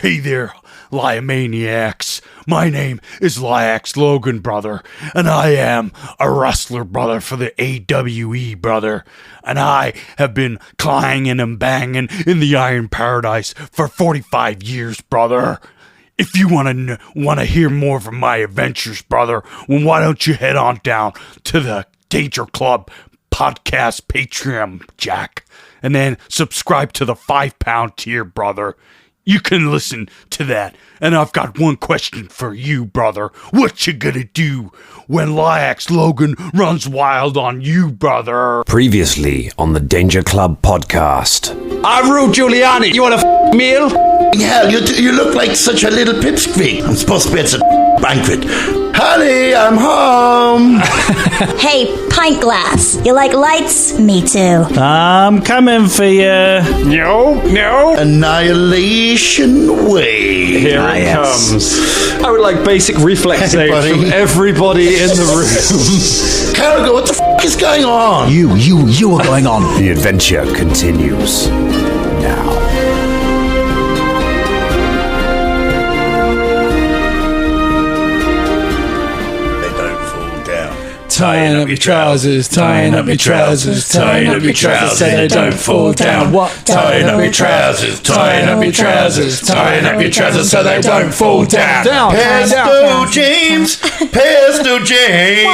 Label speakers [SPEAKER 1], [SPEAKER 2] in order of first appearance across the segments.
[SPEAKER 1] Hey there, Liomaniacs. My name is Liax Logan, brother, and I am a wrestler, brother, for the AWE, brother. And I have been clanging and banging in the Iron Paradise for 45 years, brother. If you want to hear more from my adventures, brother, well, why don't you head on down to the Danger Club podcast Patreon, Jack, and then subscribe to the £5 tier, brother. You can listen to that. And I've got one question for you, brother. What you gonna do when Liax Logan runs wild on you, brother?
[SPEAKER 2] Previously on the Danger Club podcast.
[SPEAKER 3] I'm Rude Giuliani. You want a meal?
[SPEAKER 4] Hell, you look like such a little pipsqueak. I'm supposed to be at a banquet. Honey, I'm home.
[SPEAKER 5] Hey, pint glass. You like lights? Me too.
[SPEAKER 6] I'm coming for you.
[SPEAKER 3] No.
[SPEAKER 4] Annihilation Way.
[SPEAKER 3] Here it comes. I would like basic reflex saves from everybody in the room.
[SPEAKER 4] Carragher, what the f*** is going on?
[SPEAKER 2] You are going on. The adventure continues now.
[SPEAKER 7] Tying up your trousers, tying up your trousers, tying up your trousers, so they don't fall down. What? Tying up your trousers, tying up your trousers, tying up your trousers, so they don't fall down.
[SPEAKER 4] Pesto James, Pesto James.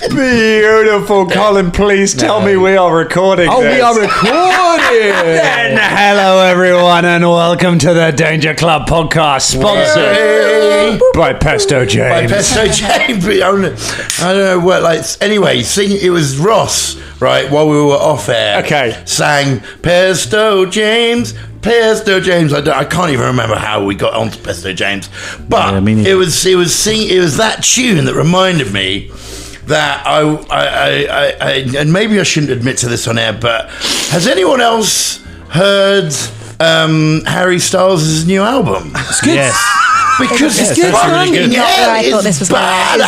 [SPEAKER 3] Beautiful, Colin. Please tell me we are recording.
[SPEAKER 7] Oh, we are recording.
[SPEAKER 6] And hello, everyone, and welcome to the Danger Club podcast, sponsored by Pesto James.
[SPEAKER 4] By Pesto James. I don't know what, like, anyway, it was Ross, right, while we were off air.
[SPEAKER 3] Okay.
[SPEAKER 4] Sang Pesto James. Pesto James. I can't even remember how we got onto Pesto James, but it was that tune that reminded me that I and maybe I shouldn't admit to this on air, but has anyone else heard Harry Styles' new album?
[SPEAKER 7] It's good.
[SPEAKER 6] Yes.
[SPEAKER 4] Because it's
[SPEAKER 7] good.
[SPEAKER 4] fucking hell,
[SPEAKER 5] I thought this was
[SPEAKER 4] bad.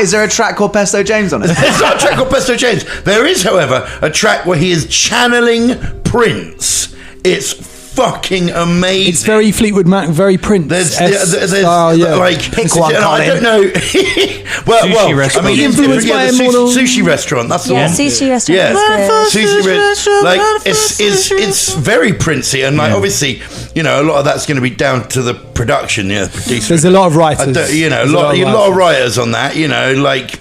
[SPEAKER 8] Is there a track called Pesto James on it?
[SPEAKER 4] There's not a track called Pesto James. There is, however, a track where he is channeling Prince. It's fucking amazing.
[SPEAKER 7] It's very Fleetwood Mac, very Prince.
[SPEAKER 4] There's
[SPEAKER 7] like
[SPEAKER 8] pick one,
[SPEAKER 4] I don't know. well,
[SPEAKER 6] restaurant.
[SPEAKER 4] I mean,
[SPEAKER 7] Influenced by
[SPEAKER 4] the
[SPEAKER 7] Immortal.
[SPEAKER 4] sushi restaurant. That's the one.
[SPEAKER 5] Sushi restaurant.
[SPEAKER 4] Yeah, sushi restaurant. Like it's very Princey, and like obviously, you know, a lot of that's going to be down to the production. Yeah, producer.
[SPEAKER 7] There's a lot of writers.
[SPEAKER 4] A lot of writers on that. You know, like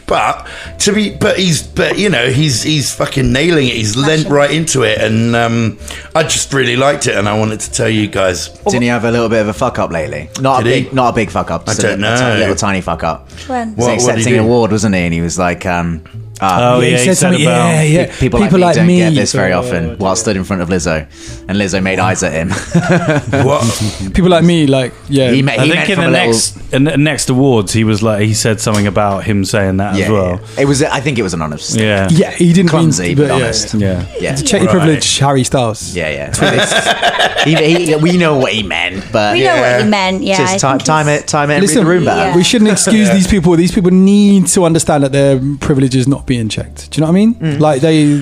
[SPEAKER 4] he's fucking nailing it. He's lent right into it, and I just really liked it, and I wanted to tell you guys.
[SPEAKER 8] Didn't he have a little bit of a fuck up lately? Not a big fuck up.
[SPEAKER 4] I don't know.
[SPEAKER 8] A little tiny fuck up.
[SPEAKER 5] When?
[SPEAKER 8] He was accepting an award, wasn't he? And he was like,
[SPEAKER 7] he said something about
[SPEAKER 8] people like me don't get this very often, while stood in front of Lizzo, and Lizzo made eyes at him.
[SPEAKER 4] What?
[SPEAKER 7] People like me, like, yeah.
[SPEAKER 8] He
[SPEAKER 6] I think in the next awards, he said something about him saying that as well.
[SPEAKER 8] Yeah. I think it was anonymous.
[SPEAKER 6] Yeah.
[SPEAKER 7] Yeah, he didn't
[SPEAKER 8] Clumsy,
[SPEAKER 7] mean,
[SPEAKER 8] but honest.
[SPEAKER 6] Yeah.
[SPEAKER 7] Check your privilege, Harry Styles.
[SPEAKER 8] Yeah. We know what he meant, but
[SPEAKER 5] We know what he meant, yeah.
[SPEAKER 8] Just time it, and read
[SPEAKER 7] Listen,
[SPEAKER 8] the room better.
[SPEAKER 7] we shouldn't excuse these people. These people need to understand that their privilege is not being checked. Do you know what I mean? Like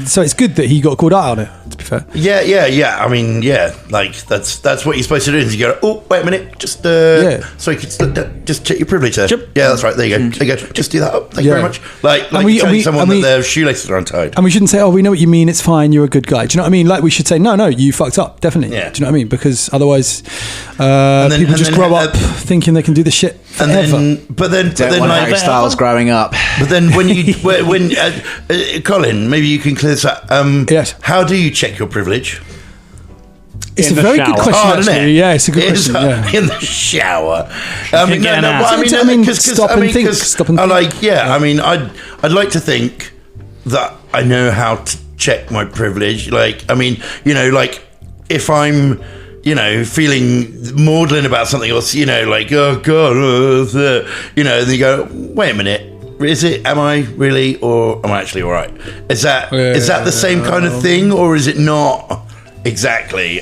[SPEAKER 7] so it's good that he got called out on it, to be fair.
[SPEAKER 4] Yeah. I mean, like that's what you're supposed to do. Is you go, oh, wait a minute, just so you can just check your privilege there.
[SPEAKER 6] Yep.
[SPEAKER 4] Yeah, that's right. There you go. There you go. Just do that. Oh, thank you very much. Like telling someone that their shoelaces are untied.
[SPEAKER 7] And we shouldn't say, oh, we know what you mean, it's fine, you're a good guy. Do you know what I mean? Like, we should say, no, you fucked up, definitely.
[SPEAKER 4] Yeah.
[SPEAKER 7] Do you know what I mean? Because otherwise, people just grow up thinking they can do this shit forever.
[SPEAKER 4] But then
[SPEAKER 8] Harry Styles growing up.
[SPEAKER 4] But then when Colin, maybe you can clear this up.
[SPEAKER 7] Yes.
[SPEAKER 4] How do you check your privilege?
[SPEAKER 7] It's a very good question,
[SPEAKER 4] isn't
[SPEAKER 7] actually.
[SPEAKER 4] it?
[SPEAKER 7] Yeah, it's a good question. Yeah.
[SPEAKER 4] In the shower.
[SPEAKER 7] Stop and think. Stop and think.
[SPEAKER 4] I mean, I'd like to think that I know how to check my privilege. Like, I mean, you know, like if I'm, you know, feeling maudlin about something, or you know, like, oh god, you know, then you go, wait a minute. Am I really, or am I actually all right? Is that the same kind of thing, or is it not exactly?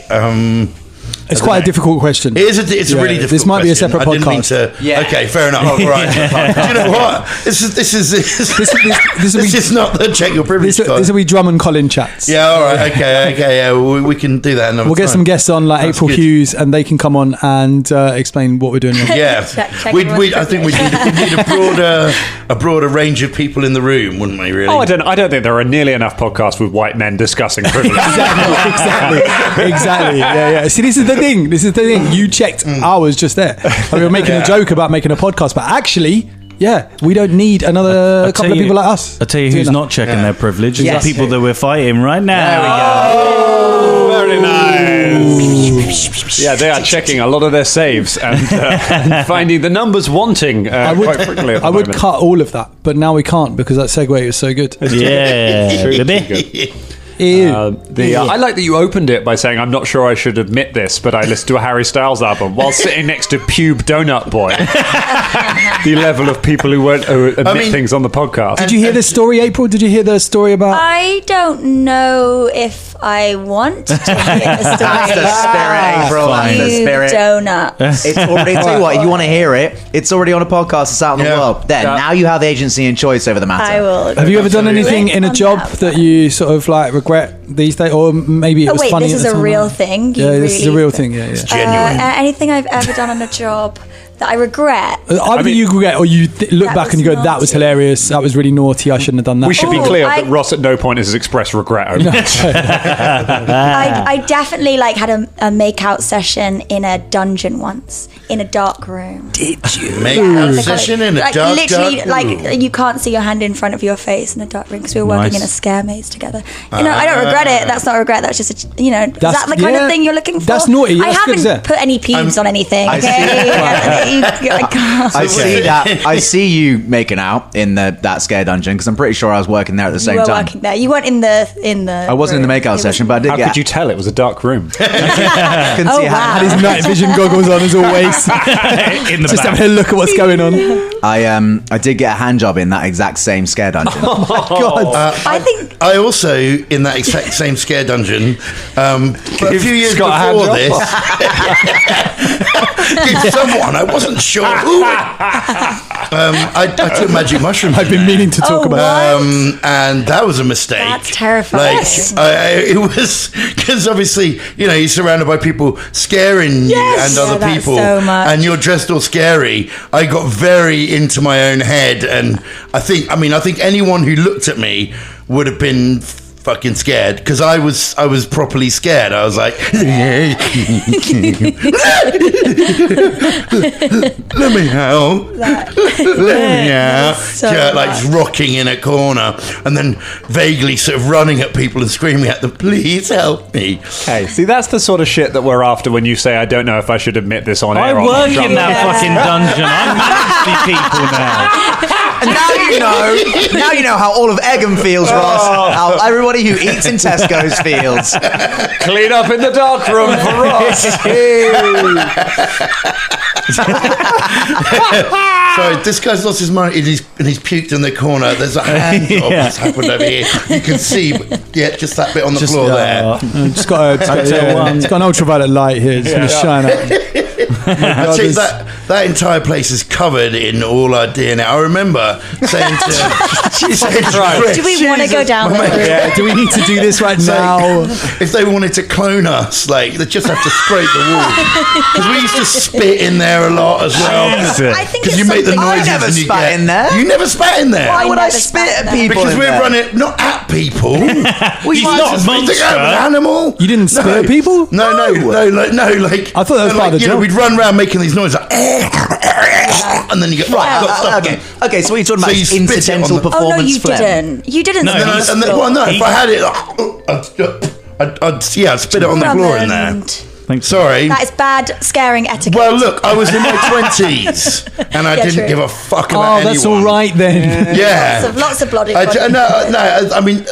[SPEAKER 7] It's quite a difficult question.
[SPEAKER 4] It's a really difficult.
[SPEAKER 7] This might be a
[SPEAKER 4] question.
[SPEAKER 7] separate
[SPEAKER 4] I didn't mean
[SPEAKER 7] podcast.
[SPEAKER 4] to. Okay, fair enough. All right. Do you know what? This is not the check your privilege.
[SPEAKER 7] This will be Drum and Colin chats.
[SPEAKER 4] Yeah. All right. Okay. Yeah. We can do that.
[SPEAKER 7] We'll get some guests on, like April Hughes, and they can come on and explain what we're doing.
[SPEAKER 4] Yeah. I think we need a broader range of people in the room, wouldn't we? Really?
[SPEAKER 3] Oh, I don't think there are nearly enough podcasts with white men discussing privilege.
[SPEAKER 7] Exactly. Yeah. See, this is the thing. You checked ours just there. We were making a joke about making a podcast, but actually, we don't need another couple of people like us.
[SPEAKER 9] I'll tell you who's not checking their privilege.
[SPEAKER 8] Yes.
[SPEAKER 9] The people that we're fighting right now.
[SPEAKER 8] There we
[SPEAKER 3] go. Very nice. Yeah, they are checking a lot of their saves and finding the numbers wanting quite frequently.
[SPEAKER 7] I would cut all of that, but now we can't because that segue is so good.
[SPEAKER 3] I like that you opened it by saying, I'm not sure I should admit this, but I listened to a Harry Styles album while sitting next to Pube Donut Boy. The level of people who won't admit things on the podcast.
[SPEAKER 7] Did you hear this story, April? Did you hear the story about...
[SPEAKER 5] I don't know if I want to hear the story.
[SPEAKER 8] That's the spirit, April. That's the spirit.
[SPEAKER 5] Donuts.
[SPEAKER 8] It's already, tell you what, if you want to hear it, it's already on a podcast. It's out in the world. Now you have agency and choice over the matter.
[SPEAKER 5] I will.
[SPEAKER 7] Have you ever done anything in a job that you sort of like regret these days, or maybe it was funny?
[SPEAKER 5] This is a real thing.
[SPEAKER 7] This is a real thing. Yeah.
[SPEAKER 4] It's genuine.
[SPEAKER 5] Anything I've ever done on a job that I regret.
[SPEAKER 7] Either you regret or you look back and you go,
[SPEAKER 5] naughty.
[SPEAKER 7] That was hilarious. That was really naughty. I shouldn't have done that.
[SPEAKER 3] We should be clear that Ross at no point has expressed regret over this.
[SPEAKER 5] I definitely had a make-out session in a dungeon once, in a dark room.
[SPEAKER 4] Did you? Make-out session in a dark
[SPEAKER 5] room? You can't see your hand in front of your face in a dark room because we were working in a scare maze together. I don't regret it. That's not a regret. That's just, is that the kind of thing you're looking for?
[SPEAKER 7] That's naughty.
[SPEAKER 5] I haven't put any pubes on anything, okay?
[SPEAKER 8] I see you making out in that scare dungeon because I'm pretty sure I was working there at the same time.
[SPEAKER 5] You were working there. You weren't in the.
[SPEAKER 8] I wasn't in the makeout session, but I did.
[SPEAKER 3] How could you tell it was a dark room?
[SPEAKER 8] Couldn't see
[SPEAKER 7] had his night vision goggles on as always. Just having a look at what's going on.
[SPEAKER 8] I did get a hand job in that exact same scare dungeon.
[SPEAKER 7] Oh my god!
[SPEAKER 4] I also in that exact same scare dungeon. But a few years before this, did someone I wasn't sure who. I took magic mushroom.
[SPEAKER 7] I've been meaning to talk about,
[SPEAKER 4] and that was a mistake.
[SPEAKER 5] That's terrifying.
[SPEAKER 4] It was because obviously you're surrounded by people scaring you and other people,
[SPEAKER 5] so much.
[SPEAKER 4] and you're dressed all scary. I got very into my own head, and I think anyone who looked at me would have been fucking scared because I was properly scared. I was like, let me help. Let me out.
[SPEAKER 5] So
[SPEAKER 4] just rocking in a corner and then vaguely sort of running at people and screaming at them, please help me.
[SPEAKER 3] Hey, see, that's the sort of shit that we're after when you say, I don't know if I should admit this on air.
[SPEAKER 9] I work in that fucking dungeon. I manage the people now.
[SPEAKER 8] And now you know how all of Egham feels, Ross. How everybody who eats in Tesco's feels.
[SPEAKER 3] Clean up in the dark room for Ross.
[SPEAKER 4] Sorry, this guy's lost his mind and he's puked in the corner. There's a hand job that's happened over here. You can see, just that bit on the floor there.
[SPEAKER 7] It's got an ultraviolet light here. It's going to shine out.
[SPEAKER 4] I think that entire place is covered in all our DNA. I remember saying to
[SPEAKER 5] do we want to go down there?
[SPEAKER 7] Yeah, do we need to do this right now?
[SPEAKER 4] If they wanted to clone us, they just have to scrape the wall. Because we used to spit in there a lot as well.
[SPEAKER 5] I think
[SPEAKER 4] because you make the noises.
[SPEAKER 8] I never spat in there.
[SPEAKER 4] You never spat in there.
[SPEAKER 8] Why would I spit at people?
[SPEAKER 4] Because we're running not at people.
[SPEAKER 9] He's not a monster.
[SPEAKER 4] An animal.
[SPEAKER 7] You didn't spit at people?
[SPEAKER 4] No.
[SPEAKER 7] I thought that was part of the joke.
[SPEAKER 4] We'd run around making these noises and then you get
[SPEAKER 8] Okay, so what are you talking about? Incidental performance phlegm.
[SPEAKER 5] You didn't.
[SPEAKER 4] No. If I had it, I'd spit it on the floor in there. Sorry.
[SPEAKER 5] That is bad scaring etiquette.
[SPEAKER 4] Well, look, I was in my 20s and I didn't give a fuck about anyone.
[SPEAKER 7] Oh, that's all right then.
[SPEAKER 4] Yeah.
[SPEAKER 5] Lots of bloody.
[SPEAKER 4] No, I mean,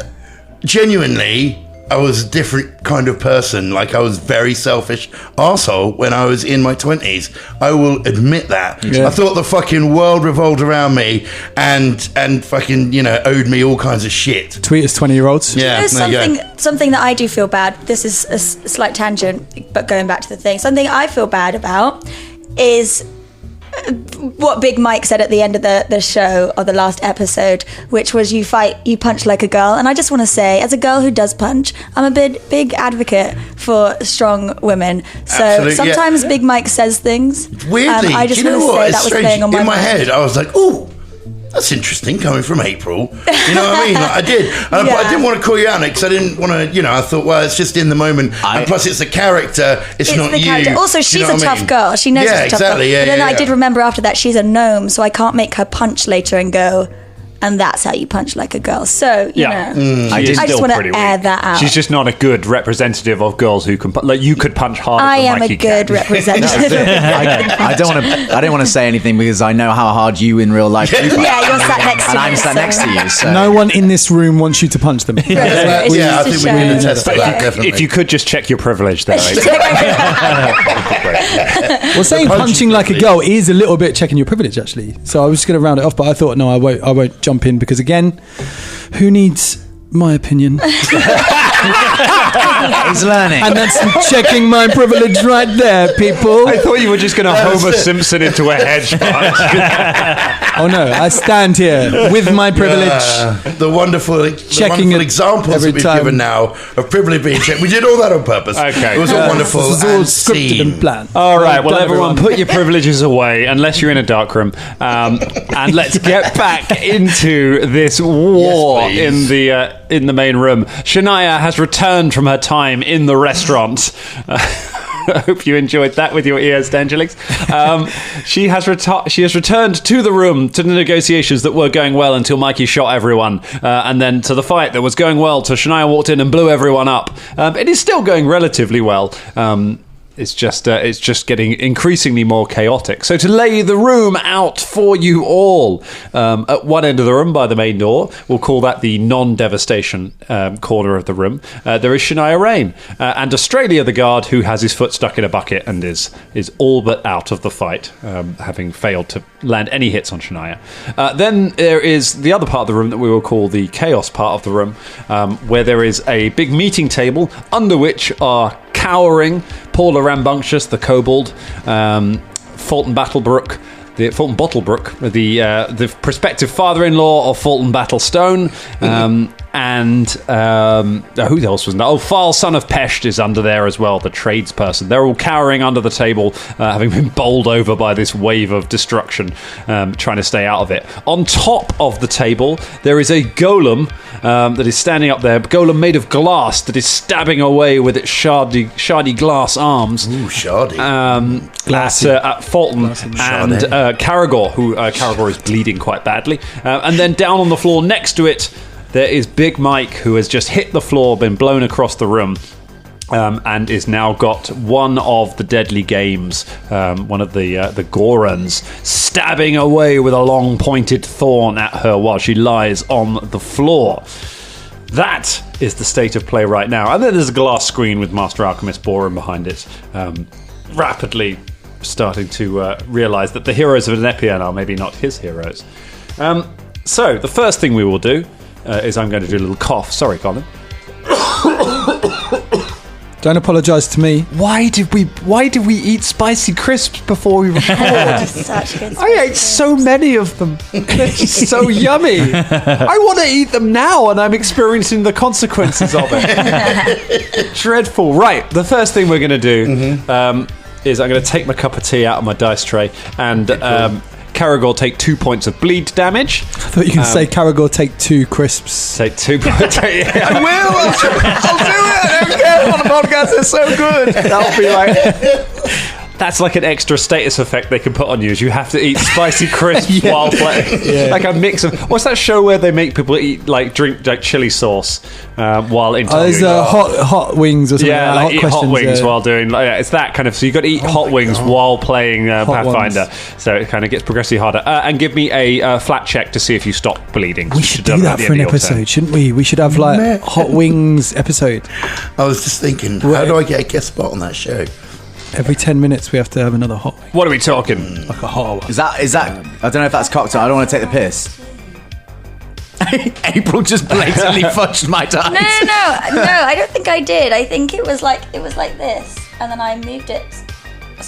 [SPEAKER 4] genuinely, I was a different kind of person. Like, I was very selfish arsehole when I was in my 20s. I will admit that. I thought the fucking world revolved around me and fucking, owed me all kinds of shit.
[SPEAKER 7] Tweet us 20-year-olds.
[SPEAKER 4] Yeah,
[SPEAKER 5] something that I do feel bad. This is a slight tangent, but going back to the thing. Something I feel bad about is what Big Mike said at the end of the show, or the last episode, which was you punch like a girl. And I just want to say, as a girl who does punch, I'm a big advocate for strong women. So
[SPEAKER 4] Absolutely,
[SPEAKER 5] sometimes Big Mike says things.
[SPEAKER 4] Weirdly,
[SPEAKER 5] I just
[SPEAKER 4] you know
[SPEAKER 5] want to
[SPEAKER 4] what?
[SPEAKER 5] say
[SPEAKER 4] It's
[SPEAKER 5] that was
[SPEAKER 4] strange.
[SPEAKER 5] playing on my
[SPEAKER 4] in my
[SPEAKER 5] mind.
[SPEAKER 4] head, I was like, ooh, that's interesting coming from April. You know what I mean? Like, I did. And I didn't want to call you out because I didn't want to, I thought, well, it's just in the moment. And plus, it's a character. It's not
[SPEAKER 5] the
[SPEAKER 4] you.
[SPEAKER 5] character. Also, she's
[SPEAKER 4] you know
[SPEAKER 5] a tough
[SPEAKER 4] mean?
[SPEAKER 5] girl. She knows she's a tough girl.
[SPEAKER 4] Yeah,
[SPEAKER 5] but then I
[SPEAKER 4] yeah.
[SPEAKER 5] did remember after that she's a gnome, so I can't make her punch later and go, and that's how you punch like a girl. So, you know, I just want to air that out.
[SPEAKER 3] She's just not a good representative of girls who can like you could punch harder
[SPEAKER 5] I
[SPEAKER 3] than
[SPEAKER 5] am
[SPEAKER 3] Mikey
[SPEAKER 5] a good
[SPEAKER 3] can.
[SPEAKER 5] representative.
[SPEAKER 8] I don't want to say anything because I know how hard you in real life do.
[SPEAKER 5] Yeah, you're sat next to
[SPEAKER 8] and
[SPEAKER 5] me.
[SPEAKER 8] I'm sat next to you. So.
[SPEAKER 7] No one in this room wants you to punch them.
[SPEAKER 4] I think we can attest to that, definitely.
[SPEAKER 3] If you could just check your privilege there.
[SPEAKER 7] Well, saying punching like a girl is a little bit checking your privilege, actually. So I was just going to round it off, but I thought, no, I won't jump in because, again, who needs my opinion?
[SPEAKER 8] He's learning.
[SPEAKER 7] And that's checking my privilege right there, people.
[SPEAKER 3] I thought you were just going to Homer Simpson into a hedge fund.
[SPEAKER 7] Oh, no. I stand here with my privilege.
[SPEAKER 4] The wonderful examples that we've given now of privilege being checked. We did all that on purpose.
[SPEAKER 3] Okay.
[SPEAKER 4] It was all wonderful.
[SPEAKER 7] This is all scripted and planned.
[SPEAKER 3] All right, well, everyone, put your privileges away, unless you're in a dark room, and let's get back into this war in the main room. Shania has returned from her time in the restaurant. I hope you enjoyed that with your ears, Dangelix. She has returned to the room, to the negotiations that were going well until Mikey shot everyone, and then to the fight that was going well till Shania walked in and blew everyone up. It is still going relatively well. It's just getting increasingly more chaotic. So to lay the room out for you all, at one end of the room by the main door, we'll call that the non-devastation corner of the room, there is Shania Rain and Australia the guard, who has his foot stuck in a bucket and is all but out of the fight, having failed to land any hits on Shania. Then there is the other part of the room that we will call the chaos part of the room, where there is a big meeting table under which are cowering Paula Rambunctious, the kobold, Folton Battlebrook, the Folton Bottlebrook, the prospective father-in-law of Folton Battlestone, and who else was there? Oh, File, son of Pesht, is under there as well, the tradesperson. They're all cowering under the table, having been bowled over by this wave of destruction, trying to stay out of it. On top of the table, there is a golem that is standing up there, a golem made of glass that is stabbing away with its shardy glass arms.
[SPEAKER 4] Ooh, shardy.
[SPEAKER 3] At Folton and Caragor, who Caragor is bleeding quite badly. And then down on the floor next to it, there is Big Mike, who has just hit the floor, been blown across the room, and is now got one of the deadly games, one of the Gorons, stabbing away with a long pointed thorn at her while she lies on the floor. That is the state of play right now. And then there's a glass screen with Master Alchemist Borum behind it, rapidly starting to realise that the heroes of Nepian are maybe not his heroes. So the first thing we will do is I'm going to do a little cough. Sorry, Colin.
[SPEAKER 7] Don't apologise to me.
[SPEAKER 3] Why did we eat spicy crisps before we recorded? I ate so many of them. They're just so yummy. I want to eat them now, and I'm experiencing the consequences of it. Dreadful. Right, the first thing we're going to do is I'm going to take my cup of tea out of my dice tray and Caragor take 2 points of bleed damage.
[SPEAKER 7] I thought you were going to say Caragor take 2 crisps.
[SPEAKER 3] Take 2 points. I will. I'll do it. I don't care on the podcast. They're so good. That'll be like That's like an extra status effect they can put on you. Is you have to eat spicy crisps while playing. Like a mix of. What's that show where they make people drink like chili sauce while interviewing?
[SPEAKER 7] There's hot wings or something.
[SPEAKER 3] Yeah, like eat hot wings while doing. It's that kind of. So you got to eat hot wings while playing Pathfinder. So it kind of gets progressively harder. And give me a flat check to see if you stop bleeding.
[SPEAKER 7] We should do that for an episode, shouldn't we? We should have like hot wings episode.
[SPEAKER 4] I was just thinking, how do I get a guest spot on that show?
[SPEAKER 7] Every 10 minutes we have to have another hot wing.
[SPEAKER 3] What are we talking?
[SPEAKER 7] Like a hot one.
[SPEAKER 8] Is that? I don't know if that's cocktail. I don't want to take the piss. April just blatantly fudged my dice.
[SPEAKER 5] No, I don't think I did. I think it was like this, and then I moved it.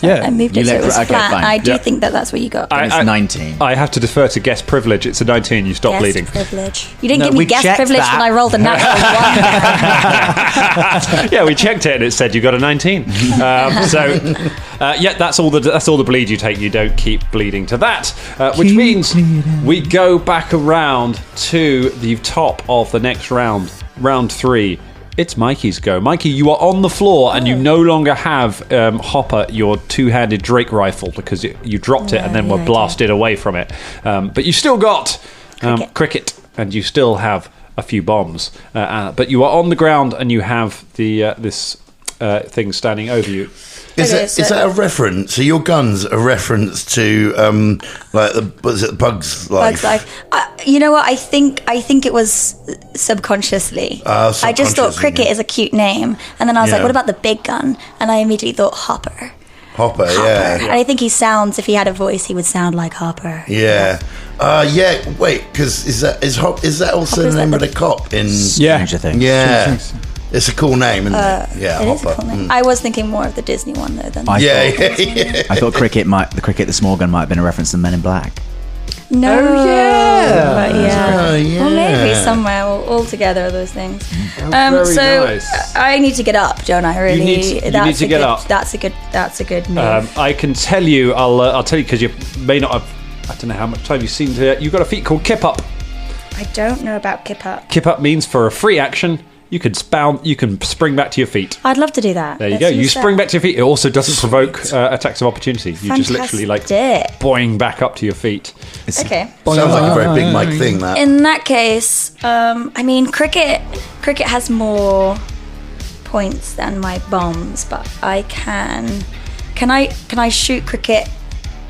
[SPEAKER 5] I moved it so it was flat.
[SPEAKER 8] Fine.
[SPEAKER 5] I do think that's what you got.
[SPEAKER 8] It's 19.
[SPEAKER 3] I have to defer to guest privilege. It's a 19. You stop bleeding.
[SPEAKER 5] Guest privilege. You didn't give me guest privilege when I rolled a natural one.
[SPEAKER 3] Yeah, we checked it and it said you got a 19. That's all the bleed you take. You don't keep bleeding to that, which means we go back around to the top of the next round 3. It's Mikey's go. Mikey, you are on the floor and you no longer have Hopper, your two-handed Drake rifle, because you dropped it and then were blasted away from it. But you still got Cricket, and you still have a few bombs. But you are on the ground and you have this thing standing over you.
[SPEAKER 4] Is that a reference? So your gun's a reference to Bug's Life?
[SPEAKER 5] Bug's Life. You know what? I think it was subconsciously. I just thought Cricket is a cute name, and then I was like, "What about the big gun?" And I immediately thought Hopper.
[SPEAKER 4] Hopper, yeah.
[SPEAKER 5] And I think he sounds. If he had a voice, he would sound like Hopper.
[SPEAKER 4] Yeah. Wait, because is that also
[SPEAKER 5] Hopper's
[SPEAKER 4] the name
[SPEAKER 5] like
[SPEAKER 4] of the cop in
[SPEAKER 8] Stranger Things?
[SPEAKER 4] Yeah. It's a cool name, isn't it? Yeah,
[SPEAKER 5] it is
[SPEAKER 4] Hopper.
[SPEAKER 5] a cool name. I was thinking more of the Disney one though.
[SPEAKER 8] I thought the small gun might have been a reference to Men in Black.
[SPEAKER 5] No.
[SPEAKER 8] Oh, yeah.
[SPEAKER 5] But yeah.
[SPEAKER 4] Oh, yeah.
[SPEAKER 5] Well, maybe somewhere all together those things. So
[SPEAKER 3] nice.
[SPEAKER 5] I need to get up, don't I? Really?
[SPEAKER 3] You need to get up.
[SPEAKER 5] That's a good move.
[SPEAKER 3] I can tell you. I'll tell you because you may not have. I don't know how much time you've seen to it. You've got a feat called Kip Up.
[SPEAKER 5] I don't know about Kip Up.
[SPEAKER 3] Kip Up means for a free action. You can spring back to your feet.
[SPEAKER 5] I'd love to do that.
[SPEAKER 3] There you go. You spring back to your feet. It also doesn't provoke attacks of opportunity. You just literally boing back up to your feet.
[SPEAKER 5] Okay.
[SPEAKER 4] Sounds like a very big Mike thing, that.
[SPEAKER 5] In that case, Cricket has more points than my bombs, but I can I shoot Cricket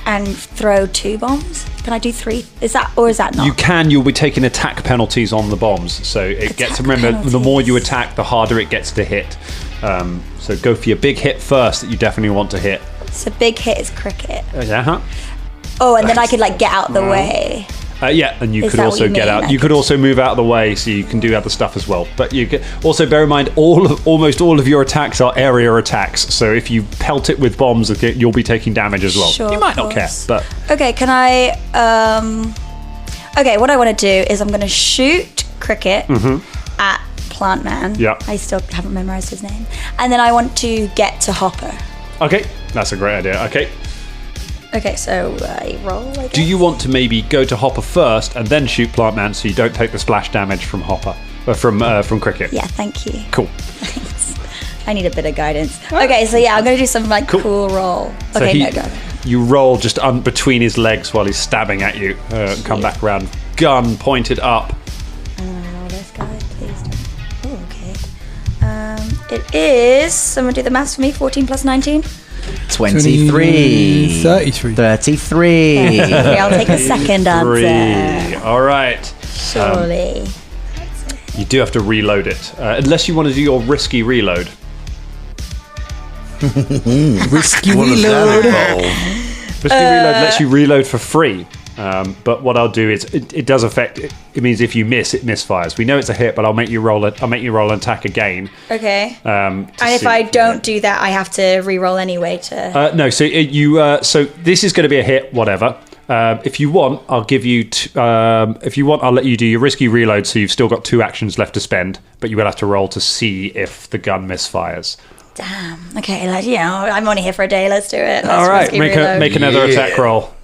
[SPEAKER 5] and throw 2 bombs? Can I do 3? Is that not?
[SPEAKER 3] You can. You'll be taking attack penalties on the bombs. So it gets. Remember, the more you attack, the harder it gets to hit. So go for your big hit first that you definitely want to hit.
[SPEAKER 5] So big hit is Cricket.
[SPEAKER 3] Yeah.
[SPEAKER 5] Oh, and then I could get out the way.
[SPEAKER 3] And you could also get out. You could also move out of the way, so you can do other stuff as well. But you also bear in mind, almost all of your attacks are area attacks. So if you pelt it with bombs, you'll be taking damage as well.
[SPEAKER 5] Sure,
[SPEAKER 3] you might not care, but
[SPEAKER 5] okay. Can I? Okay, what I want to do is I'm going to shoot Cricket at Plant Man.
[SPEAKER 3] Yeah.
[SPEAKER 5] I still haven't memorized his name, and then I want to get to Hopper.
[SPEAKER 3] Okay, that's a great idea.
[SPEAKER 5] Okay, so I roll, I guess.
[SPEAKER 3] Do you want to maybe go to Hopper first and then shoot Plant Man so you don't take the splash damage from Hopper, from Cricket?
[SPEAKER 5] Yeah, thank you.
[SPEAKER 3] Cool.
[SPEAKER 5] Thanks. I need a bit of guidance. Okay, so I'm going to do some cool roll. Okay, go.
[SPEAKER 3] You roll just between his legs while he's stabbing at you. Come back around, gun pointed up.
[SPEAKER 5] I'm going to roll this guy, please. Oh, okay. It is, someone do the maths for me, 14 plus 19?
[SPEAKER 8] 23. 33.
[SPEAKER 5] I'll take the second answer.
[SPEAKER 3] All right.
[SPEAKER 5] Surely.
[SPEAKER 3] You do have to reload it. Unless you want to do your risky reload.
[SPEAKER 7] Risky reload.
[SPEAKER 3] Risky reload lets you reload for free. But what I'll do is it does affect it. It means if you miss, it misfires. We know it's a hit, but I'll make you roll it. I'll make you roll an attack again.
[SPEAKER 5] Okay. And if I don't do that, I have to re-roll anyway to.
[SPEAKER 3] No. So so this is going to be a hit. Whatever. If you want, I'll give you. If you want, I'll let you do your risky reload. So you've still got 2 actions left to spend, but you will have to roll to see if the gun misfires.
[SPEAKER 5] Damn. Okay. I'm only here for a day. Let's do it.
[SPEAKER 3] All right. Make another attack roll.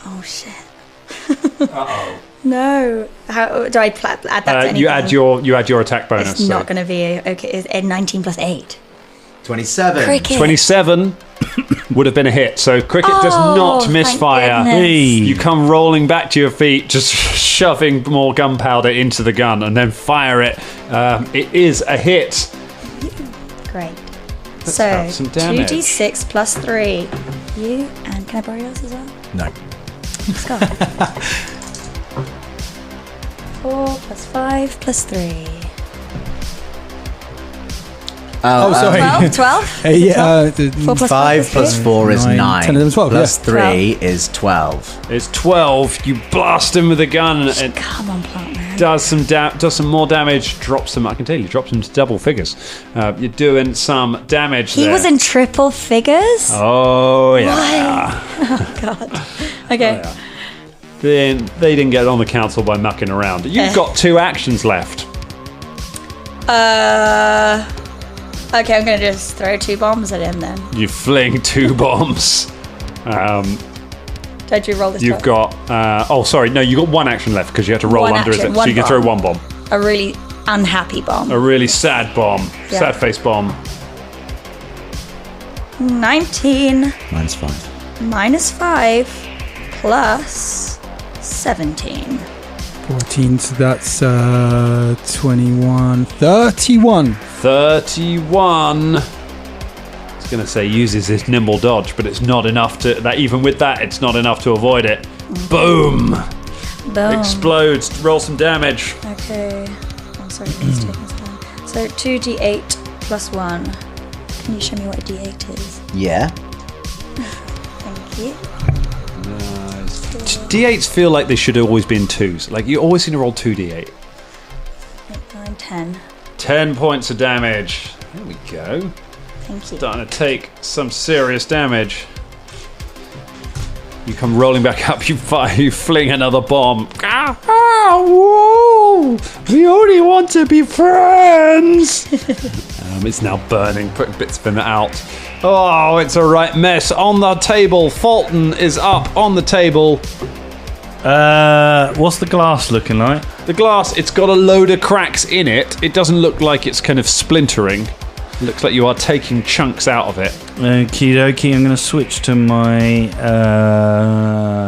[SPEAKER 5] Oh shit. Uh-oh. No. How do I add that to anything?
[SPEAKER 3] You add your attack bonus.
[SPEAKER 5] It's not going to be okay. It's 19 plus 8.
[SPEAKER 8] 27.
[SPEAKER 5] Cricket.
[SPEAKER 3] 27 would have been a hit. So Cricket does not
[SPEAKER 5] thank
[SPEAKER 3] misfire.
[SPEAKER 5] goodness.
[SPEAKER 3] You come rolling back to your feet, just shoving more gunpowder into the gun, and then fire it. It is a hit.
[SPEAKER 5] Great.
[SPEAKER 3] Let's
[SPEAKER 5] So,
[SPEAKER 3] have some damage.
[SPEAKER 5] 2d6 plus 3. You, and can I borrow yours as well?
[SPEAKER 8] No.
[SPEAKER 5] Let's go. 4 plus 5 plus 3.
[SPEAKER 7] sorry.
[SPEAKER 5] 12? 4 plus
[SPEAKER 8] 5 plus 4 is 9.
[SPEAKER 7] 10 of them 12.
[SPEAKER 8] Plus
[SPEAKER 7] yeah.
[SPEAKER 8] 3 is 12.
[SPEAKER 3] It's 12. You blast him with a gun, and
[SPEAKER 5] Come on, plant man.
[SPEAKER 3] does some more damage. Drops him. I can tell you, drops him to double figures. You're doing some damage.
[SPEAKER 5] He
[SPEAKER 3] there.
[SPEAKER 5] was in triple figures?
[SPEAKER 3] Oh yeah.
[SPEAKER 5] Oh, God. Okay.
[SPEAKER 3] Then they didn't get on the council by mucking around. You've got 2 actions left.
[SPEAKER 5] Okay, I'm going to just throw 2 bombs at him then.
[SPEAKER 3] You fling 2 bombs.
[SPEAKER 5] Don't you roll this
[SPEAKER 3] You've
[SPEAKER 5] twice?
[SPEAKER 3] got. You got 1 action left because you had to roll
[SPEAKER 5] One
[SPEAKER 3] under
[SPEAKER 5] action,
[SPEAKER 3] it. So
[SPEAKER 5] one
[SPEAKER 3] you can
[SPEAKER 5] bomb.
[SPEAKER 3] throw 1 bomb.
[SPEAKER 5] A really unhappy bomb.
[SPEAKER 3] A really sad bomb.
[SPEAKER 5] Yeah.
[SPEAKER 3] Sad face bomb.
[SPEAKER 5] 19
[SPEAKER 8] Mine's 5.
[SPEAKER 5] minus 5 plus 17.
[SPEAKER 7] 14, so that's 21. 31.
[SPEAKER 3] 31. I was going to say uses his nimble dodge, but it's not enough to. That even with that, it's not enough to avoid it. Boom!
[SPEAKER 5] Boom.
[SPEAKER 3] Explodes. Roll some damage.
[SPEAKER 5] Okay. I'm sorry, it's taking his time. So 2d8 plus 1. Can you show me what a d8 is?
[SPEAKER 8] Yeah.
[SPEAKER 5] Thank you.
[SPEAKER 3] D8s feel like they should have always been 2s. Like you always seem to roll 2d8.
[SPEAKER 5] 8, 9, 10.
[SPEAKER 3] 10 points of damage. There we go.
[SPEAKER 5] Thank you.
[SPEAKER 3] Starting to take some serious damage. You come rolling back up, you fire, you fling another bomb. Whoa! We only want to be friends! It's now burning, putting bits of him out. Oh, it's a right mess. On the table, Folton is up on the table.
[SPEAKER 9] What's the glass looking like?
[SPEAKER 3] The glass, it's got a load of cracks in it. It doesn't look like it's kind of splintering. It looks like you are taking chunks out of it.
[SPEAKER 9] Okie dokie, I'm going to switch to my...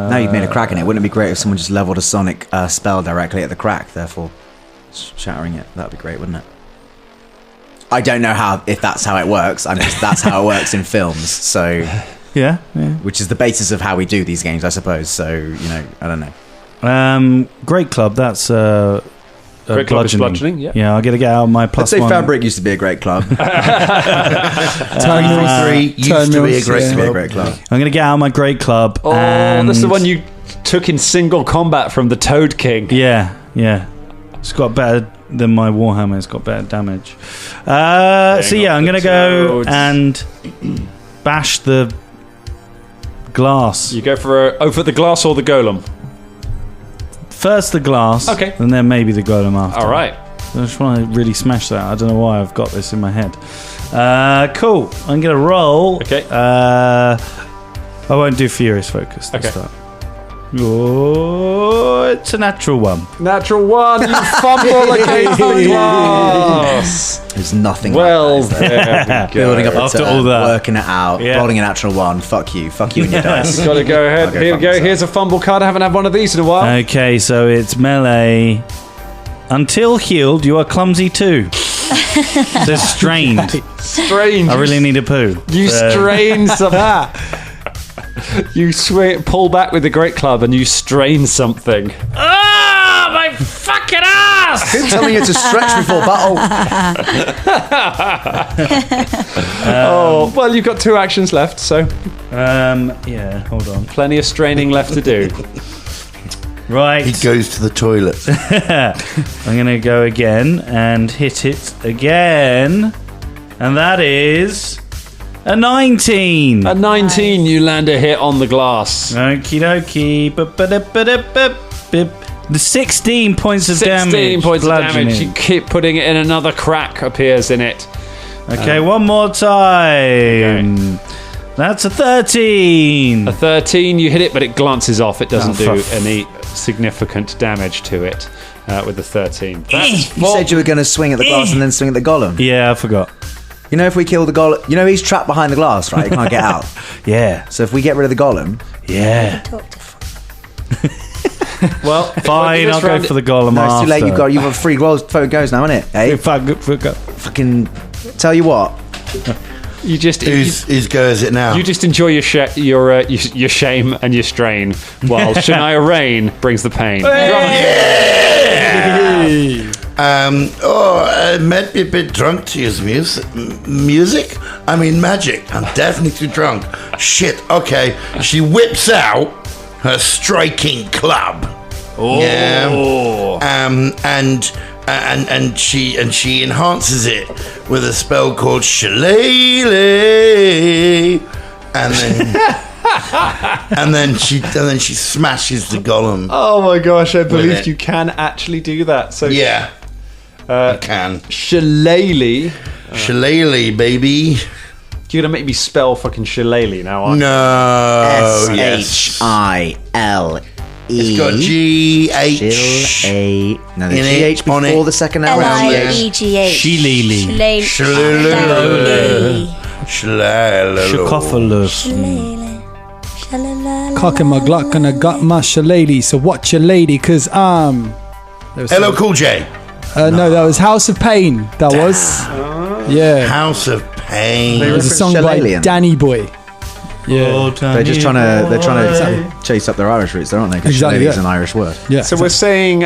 [SPEAKER 8] Now you've made a crack in it. Wouldn't it be great if someone just leveled a sonic spell directly at the crack, therefore shattering it? That'd be great, wouldn't it? I don't know if that's how it works. That's how it works in films. So
[SPEAKER 9] Yeah.
[SPEAKER 8] which is the basis of how we do these games, I suppose. So I don't know.
[SPEAKER 9] Great club, that's...
[SPEAKER 3] Great club is bludgeoning, yeah.
[SPEAKER 9] Yeah, I'll get out of my
[SPEAKER 8] Let's
[SPEAKER 9] plus
[SPEAKER 8] say
[SPEAKER 9] 1.
[SPEAKER 8] Fabric used to be a great club.
[SPEAKER 4] 3 used to be a great
[SPEAKER 8] club.
[SPEAKER 9] I'm going to get out of my great club.
[SPEAKER 3] Oh,
[SPEAKER 9] and
[SPEAKER 3] that's the one you took in single combat from the Toad King.
[SPEAKER 9] Yeah. It's got better than my Warhammer. It's got better damage. So yeah, I'm going to go and bash the glass.
[SPEAKER 3] You go for the glass or the golem?
[SPEAKER 9] First the glass,
[SPEAKER 3] Okay.
[SPEAKER 9] and then maybe the golem after.
[SPEAKER 3] All right.
[SPEAKER 9] I just want to really smash that. I don't know why I've got this in my head. Cool. I'm going to roll.
[SPEAKER 3] Okay.
[SPEAKER 9] I won't do Furious Focus this time. Oh, it's a natural 1.
[SPEAKER 3] Natural 1. You fumble against the glass.
[SPEAKER 8] There's nothing
[SPEAKER 3] Well,
[SPEAKER 8] like that, is
[SPEAKER 3] there
[SPEAKER 8] there?
[SPEAKER 3] we go.
[SPEAKER 8] Building up a
[SPEAKER 9] After
[SPEAKER 8] turn,
[SPEAKER 9] all that.
[SPEAKER 8] working it out, rolling a natural 1. Fuck you and your dice.
[SPEAKER 3] Got to go ahead. Here we go. Here's a fumble card. I haven't had one of these in a while.
[SPEAKER 9] Okay, so it's melee. Until healed, you are clumsy too. They're strained.
[SPEAKER 3] Strange.
[SPEAKER 9] I really need a poo.
[SPEAKER 3] You strain some. You pull back with the great club and you strain something. Ah, my fucking ass!
[SPEAKER 8] Who's telling you to stretch before battle?
[SPEAKER 3] Oh, well, you've got 2 actions left, so
[SPEAKER 9] Yeah, hold on.
[SPEAKER 3] plenty of straining left to do.
[SPEAKER 9] Right.
[SPEAKER 4] He goes to the toilet.
[SPEAKER 9] I'm going to go again and hit it again. And that is a 19.
[SPEAKER 3] At 19, you land a hit on the glass.
[SPEAKER 9] Okie dokie. The 16 points of damage.
[SPEAKER 3] 16 points of damage.
[SPEAKER 9] Bludgeoning.
[SPEAKER 3] You keep putting it in, another crack appears in it.
[SPEAKER 9] Okay, one more time. That's a 13.
[SPEAKER 3] A 13, you hit it, but it glances off. It doesn't do any significant damage to it with the 13.
[SPEAKER 8] You said you were going to swing at the glass and then swing at the golem.
[SPEAKER 9] Yeah, I forgot.
[SPEAKER 8] You know, if we kill the golem, you know he's trapped behind the glass, right? He can't get out.
[SPEAKER 9] Yeah.
[SPEAKER 8] So if we get rid of the golem,
[SPEAKER 9] Yeah.
[SPEAKER 3] Well,
[SPEAKER 9] Fine, I'll go for the golem
[SPEAKER 8] no, it's
[SPEAKER 9] after.
[SPEAKER 8] too late. You've got 3 goes now, isn't it? Hey, fucking tell you what.
[SPEAKER 3] you just
[SPEAKER 4] Whose go is it now?
[SPEAKER 3] you just enjoy your shame and your strain, while Shania Rain brings the pain.
[SPEAKER 4] Might be a bit drunk to use music. I mean magic. I'm definitely too drunk. Shit. Okay. She whips out her striking club.
[SPEAKER 3] Oh.
[SPEAKER 4] Yeah. And she enhances it with a spell called Shillelagh. And then and then she smashes the golem.
[SPEAKER 3] Oh my gosh! I believe
[SPEAKER 4] it.
[SPEAKER 3] you can actually do that. So
[SPEAKER 4] Yeah. I can.
[SPEAKER 3] Shillelagh.
[SPEAKER 4] Shillelagh, baby.
[SPEAKER 3] You're gonna make me spell fucking shillelagh now, aren't you?
[SPEAKER 4] No.
[SPEAKER 8] SHILE.
[SPEAKER 4] It's got GH.
[SPEAKER 8] No, the
[SPEAKER 4] in it,
[SPEAKER 8] GH
[SPEAKER 4] on
[SPEAKER 8] before
[SPEAKER 4] it.
[SPEAKER 8] the second L.
[SPEAKER 5] LIEGH.
[SPEAKER 9] Shillelagh. Shakophalus.
[SPEAKER 7] Cocking my Glock and I got my shillelagh. So watch your lady, cause
[SPEAKER 4] Hello, Cool J.
[SPEAKER 7] No, that was House of Pain. That was. Yeah.
[SPEAKER 4] House of Pain.
[SPEAKER 7] It was a song by
[SPEAKER 8] Shillelagh.
[SPEAKER 7] Danny Boy. Yeah.
[SPEAKER 8] They're trying to chase up their Irish roots, aren't they? Because
[SPEAKER 7] Exactly,
[SPEAKER 8] shillelagh is
[SPEAKER 7] yeah.
[SPEAKER 8] an Irish word.
[SPEAKER 7] Yeah.
[SPEAKER 3] So we're saying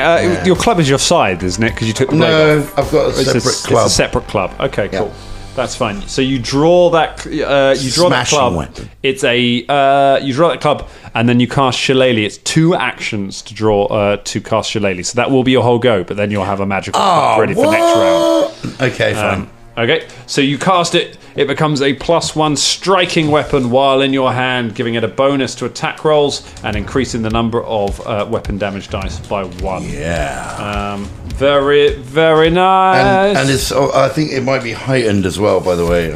[SPEAKER 3] your club is your side, isn't it? Because you took the blade
[SPEAKER 4] No,
[SPEAKER 3] off.
[SPEAKER 4] I've got a
[SPEAKER 3] It's
[SPEAKER 4] separate club.
[SPEAKER 3] It's a separate club. Okay,
[SPEAKER 4] Yeah.
[SPEAKER 3] cool. That's fine. So you draw that. You draw that
[SPEAKER 4] Smashing
[SPEAKER 3] club.
[SPEAKER 4] weapon.
[SPEAKER 3] It's a. You draw that club, and then you cast Shillelagh. It's 2 actions to draw to cast Shillelagh. So that will be your whole go. But then you'll have a magical club ready for next round.
[SPEAKER 4] Okay, fine.
[SPEAKER 3] Okay, so you cast it. It becomes a +1 striking weapon while in your hand, giving it a bonus to attack rolls and increasing the number of weapon damage dice by 1.
[SPEAKER 4] Yeah.
[SPEAKER 3] Very, very nice.
[SPEAKER 4] And it's. Oh, I think it might be heightened as well. By the way.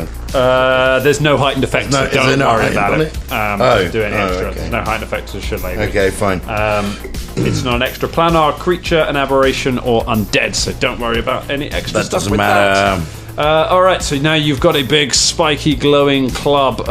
[SPEAKER 3] There's no heightened effects.
[SPEAKER 4] No,
[SPEAKER 3] So
[SPEAKER 4] is there
[SPEAKER 3] don't
[SPEAKER 4] no
[SPEAKER 3] worry
[SPEAKER 4] heightened
[SPEAKER 3] about
[SPEAKER 4] on
[SPEAKER 3] it.
[SPEAKER 4] it?
[SPEAKER 3] Don't do any extra.
[SPEAKER 4] okay.
[SPEAKER 3] There's no heightened effects to Shillelagh.
[SPEAKER 4] Okay, fine.
[SPEAKER 3] It's not an extra planar creature, an aberration, or undead. So don't worry about any extra
[SPEAKER 4] That
[SPEAKER 3] stuff
[SPEAKER 4] doesn't
[SPEAKER 3] with
[SPEAKER 4] matter.
[SPEAKER 3] that. All right, so now you've got a big, spiky, glowing club.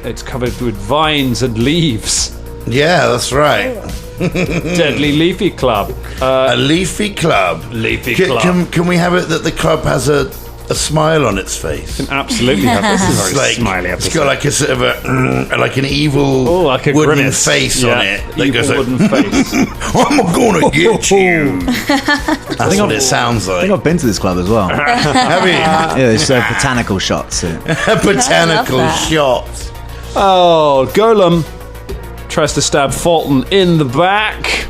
[SPEAKER 3] It's covered with vines and leaves.
[SPEAKER 4] Yeah, that's right.
[SPEAKER 3] Deadly leafy club.
[SPEAKER 4] A leafy club.
[SPEAKER 3] Leafy club.
[SPEAKER 4] Can we have it that the club has a smile on its face?
[SPEAKER 3] Absolutely have this. Is
[SPEAKER 4] It's
[SPEAKER 3] very
[SPEAKER 4] like
[SPEAKER 3] smiley
[SPEAKER 4] it's
[SPEAKER 3] episode.
[SPEAKER 4] got like a sort of a like an evil
[SPEAKER 3] like a
[SPEAKER 4] wooden
[SPEAKER 3] grimace.
[SPEAKER 4] face
[SPEAKER 3] Yeah,
[SPEAKER 4] on it that
[SPEAKER 3] evil
[SPEAKER 4] goes like,
[SPEAKER 3] wooden face.
[SPEAKER 4] I'm gonna get you. That's what it sounds
[SPEAKER 8] I
[SPEAKER 4] like.
[SPEAKER 8] think I've been to this club as well.
[SPEAKER 4] Have you?
[SPEAKER 8] Yeah, there's botanical shots.
[SPEAKER 4] Botanical
[SPEAKER 5] that.
[SPEAKER 4] shot.
[SPEAKER 3] Oh, Golem tries to stab Folton in the back.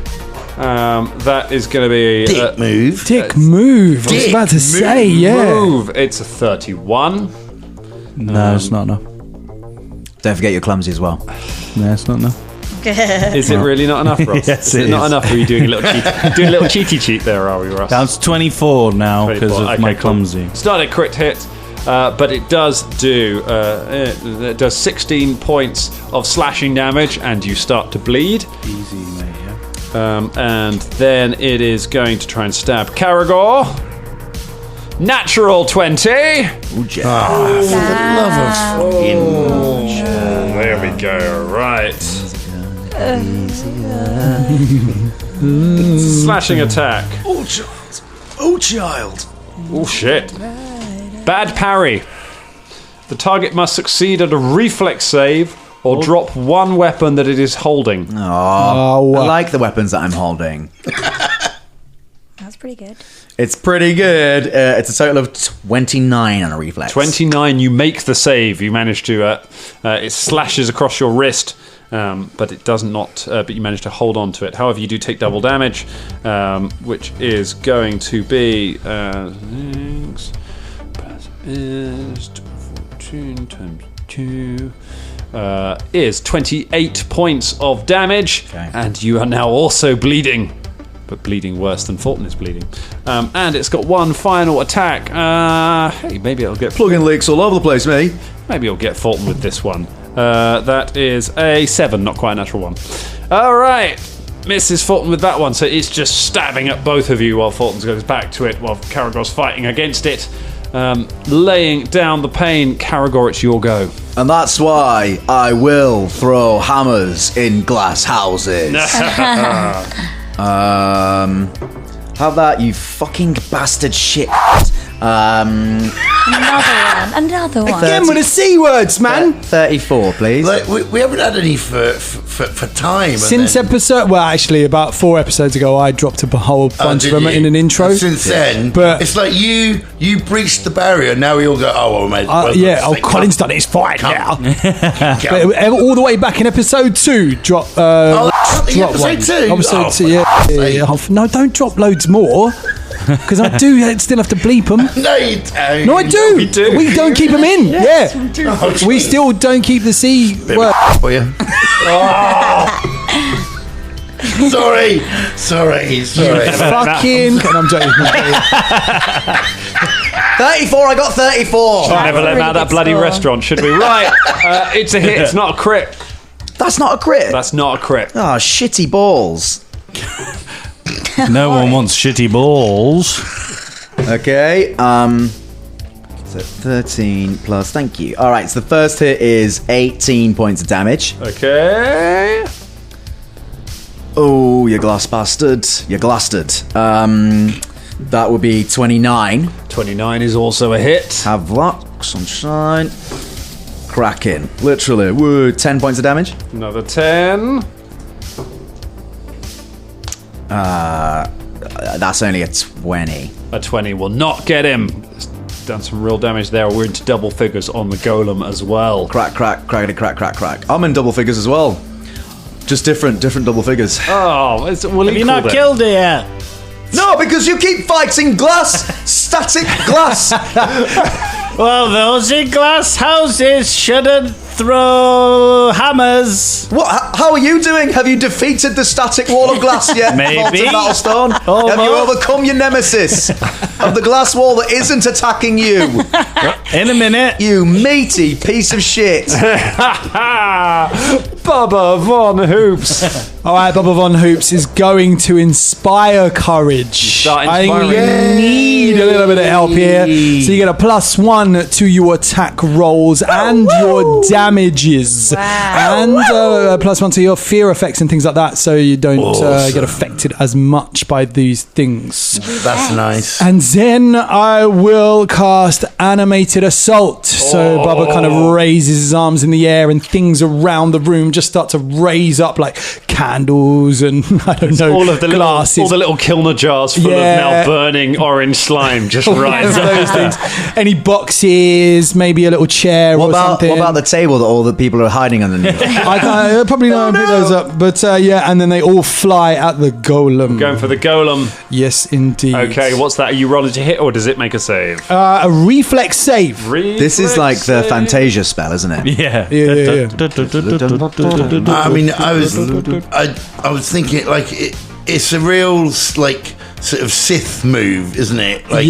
[SPEAKER 3] That is going to be
[SPEAKER 4] Dick move.
[SPEAKER 7] Dick move. I was about to say, yeah.
[SPEAKER 3] move. It's a 31.
[SPEAKER 9] No, it's not enough.
[SPEAKER 8] Don't forget your clumsy as well.
[SPEAKER 9] No, it's not enough.
[SPEAKER 3] Is it really not enough, Ross?
[SPEAKER 9] Yes,
[SPEAKER 3] is it
[SPEAKER 9] it
[SPEAKER 3] not
[SPEAKER 9] is.
[SPEAKER 3] enough? Or are you doing a little cheaty cheat there? Are we, Ross?
[SPEAKER 9] Down to 24 now because
[SPEAKER 3] 24.
[SPEAKER 9] of
[SPEAKER 3] Okay,
[SPEAKER 9] my
[SPEAKER 3] cool.
[SPEAKER 9] clumsy.
[SPEAKER 3] It's not a crit hit, but it does do it does 16 points of slashing damage, and you start to bleed.
[SPEAKER 9] Easy, mate, yeah.
[SPEAKER 3] And then it is going to try and stab Caragor. Natural 20. There we go. Right. Slashing attack.
[SPEAKER 2] Oh, child.
[SPEAKER 3] Oh shit. Bad parry. The target must succeed at a reflex save or drop 1 weapon that it is holding.
[SPEAKER 8] Oh, I like the weapons that I'm holding.
[SPEAKER 5] That's pretty good.
[SPEAKER 8] It's pretty good. It's a total of 29 on a reflex.
[SPEAKER 3] 29, you make the save. You manage to it slashes across your wrist, but it does not but you manage to hold on to it. However, you do take double damage, which is going to be 14 times 2 is 28 points of damage, and you are now also bleeding, but bleeding worse than Folton is bleeding. And it's got 1 final attack. Hey, maybe it'll get
[SPEAKER 8] Plugging leaks all over the place, mate.
[SPEAKER 3] Maybe you'll get Folton with this one. That is a 7, not quite a natural 1. All right, misses Folton with that one, so it's just stabbing at both of you while Folton goes back to it while Caragor's fighting against it. laying down the pain. Caragor, it's your go.
[SPEAKER 8] And that's why I will throw hammers in glass houses. How about you fucking bastard shit?
[SPEAKER 5] Another one.
[SPEAKER 7] Again with the C words, man.
[SPEAKER 8] 34, please.
[SPEAKER 4] Like, we haven't had any for time.
[SPEAKER 7] Since episode, well, actually, about 4 episodes ago, I dropped a whole bunch of them in an intro.
[SPEAKER 4] And since then,
[SPEAKER 7] but
[SPEAKER 4] it's like you breached the barrier. Now we all go, oh, well,
[SPEAKER 7] Colin's done it. It's fine now. But all the way back in episode 2, drop.
[SPEAKER 4] episode 2.
[SPEAKER 7] Episode 2. Yeah. No, don't drop loads more. Because I do still have to bleep them.
[SPEAKER 4] No, you don't.
[SPEAKER 7] No, I do.
[SPEAKER 3] We do.
[SPEAKER 7] We don't keep them in.
[SPEAKER 4] Yes,
[SPEAKER 7] Yeah. We still don't keep the C word.
[SPEAKER 4] For you. Sorry.
[SPEAKER 7] Fucking. And I'm joking.
[SPEAKER 8] 34, I got 34.
[SPEAKER 3] Should never let him out of that bloody restaurant, should we? Right. It's a hit. It's not a crit.
[SPEAKER 8] That's not a crit.
[SPEAKER 3] That's not a crit.
[SPEAKER 8] Oh, shitty balls.
[SPEAKER 9] No one wants shitty balls.
[SPEAKER 8] Okay, so 13 plus, thank you. All right, so the first hit is 18 points of damage.
[SPEAKER 3] Okay.
[SPEAKER 8] Oh, you glass bastard. You glasted. That would be 29.
[SPEAKER 3] 29 is also a hit.
[SPEAKER 8] Have that, sunshine. Cracking. Literally, woo, 10 points of damage.
[SPEAKER 3] Another 10.
[SPEAKER 8] That's only a 20.
[SPEAKER 3] A 20 will not get him. It's done some real damage there. We're into double figures on the golem as well.
[SPEAKER 8] Crack, crackety, crack. I'm in double figures as well. Just different double figures.
[SPEAKER 3] Oh, it's well,
[SPEAKER 9] Have you not killed it yet?
[SPEAKER 8] No, because you keep fighting glass, static glass.
[SPEAKER 9] Well, those in glass houses shouldn't throw hammers.
[SPEAKER 8] What? How are you doing? Have you defeated the static wall of glass yet?
[SPEAKER 9] Maybe.
[SPEAKER 8] Folton Battlestone? Have you overcome your nemesis of the glass wall that isn't attacking you?
[SPEAKER 9] In a minute.
[SPEAKER 8] You meaty piece of shit.
[SPEAKER 3] Bubba Von Hoops.
[SPEAKER 7] All right, Bubba Von Hoops is going to inspire courage. I need a little bit of help here. So you get a +1 to your attack rolls and your damages.
[SPEAKER 5] Wow.
[SPEAKER 7] And +1 to your fear effects and things like that, so you don't get affected as much by these things.
[SPEAKER 4] That's nice.
[SPEAKER 7] And then I will cast Animated Assault. So Bubba kind of raises his arms in the air and things around the room just start to raise up like candles and I don't know,
[SPEAKER 3] all of the
[SPEAKER 7] glasses.
[SPEAKER 3] all the little Kilner jars full of now burning orange slime just rise up.
[SPEAKER 7] Those things. Any boxes, maybe a little chair or something.
[SPEAKER 8] What about the table that all the people are hiding underneath?
[SPEAKER 7] I probably not pick those up, but and then they all fly at the golem.
[SPEAKER 3] Going for the golem.
[SPEAKER 7] Yes, indeed.
[SPEAKER 3] Okay, what's that? Are you rolling to hit or does it make a save?
[SPEAKER 7] A reflex save.
[SPEAKER 8] This is like the Fantasia spell, isn't it?
[SPEAKER 9] Yeah.
[SPEAKER 4] I mean, I was thinking like it's a real like sort of Sith move, isn't it? Like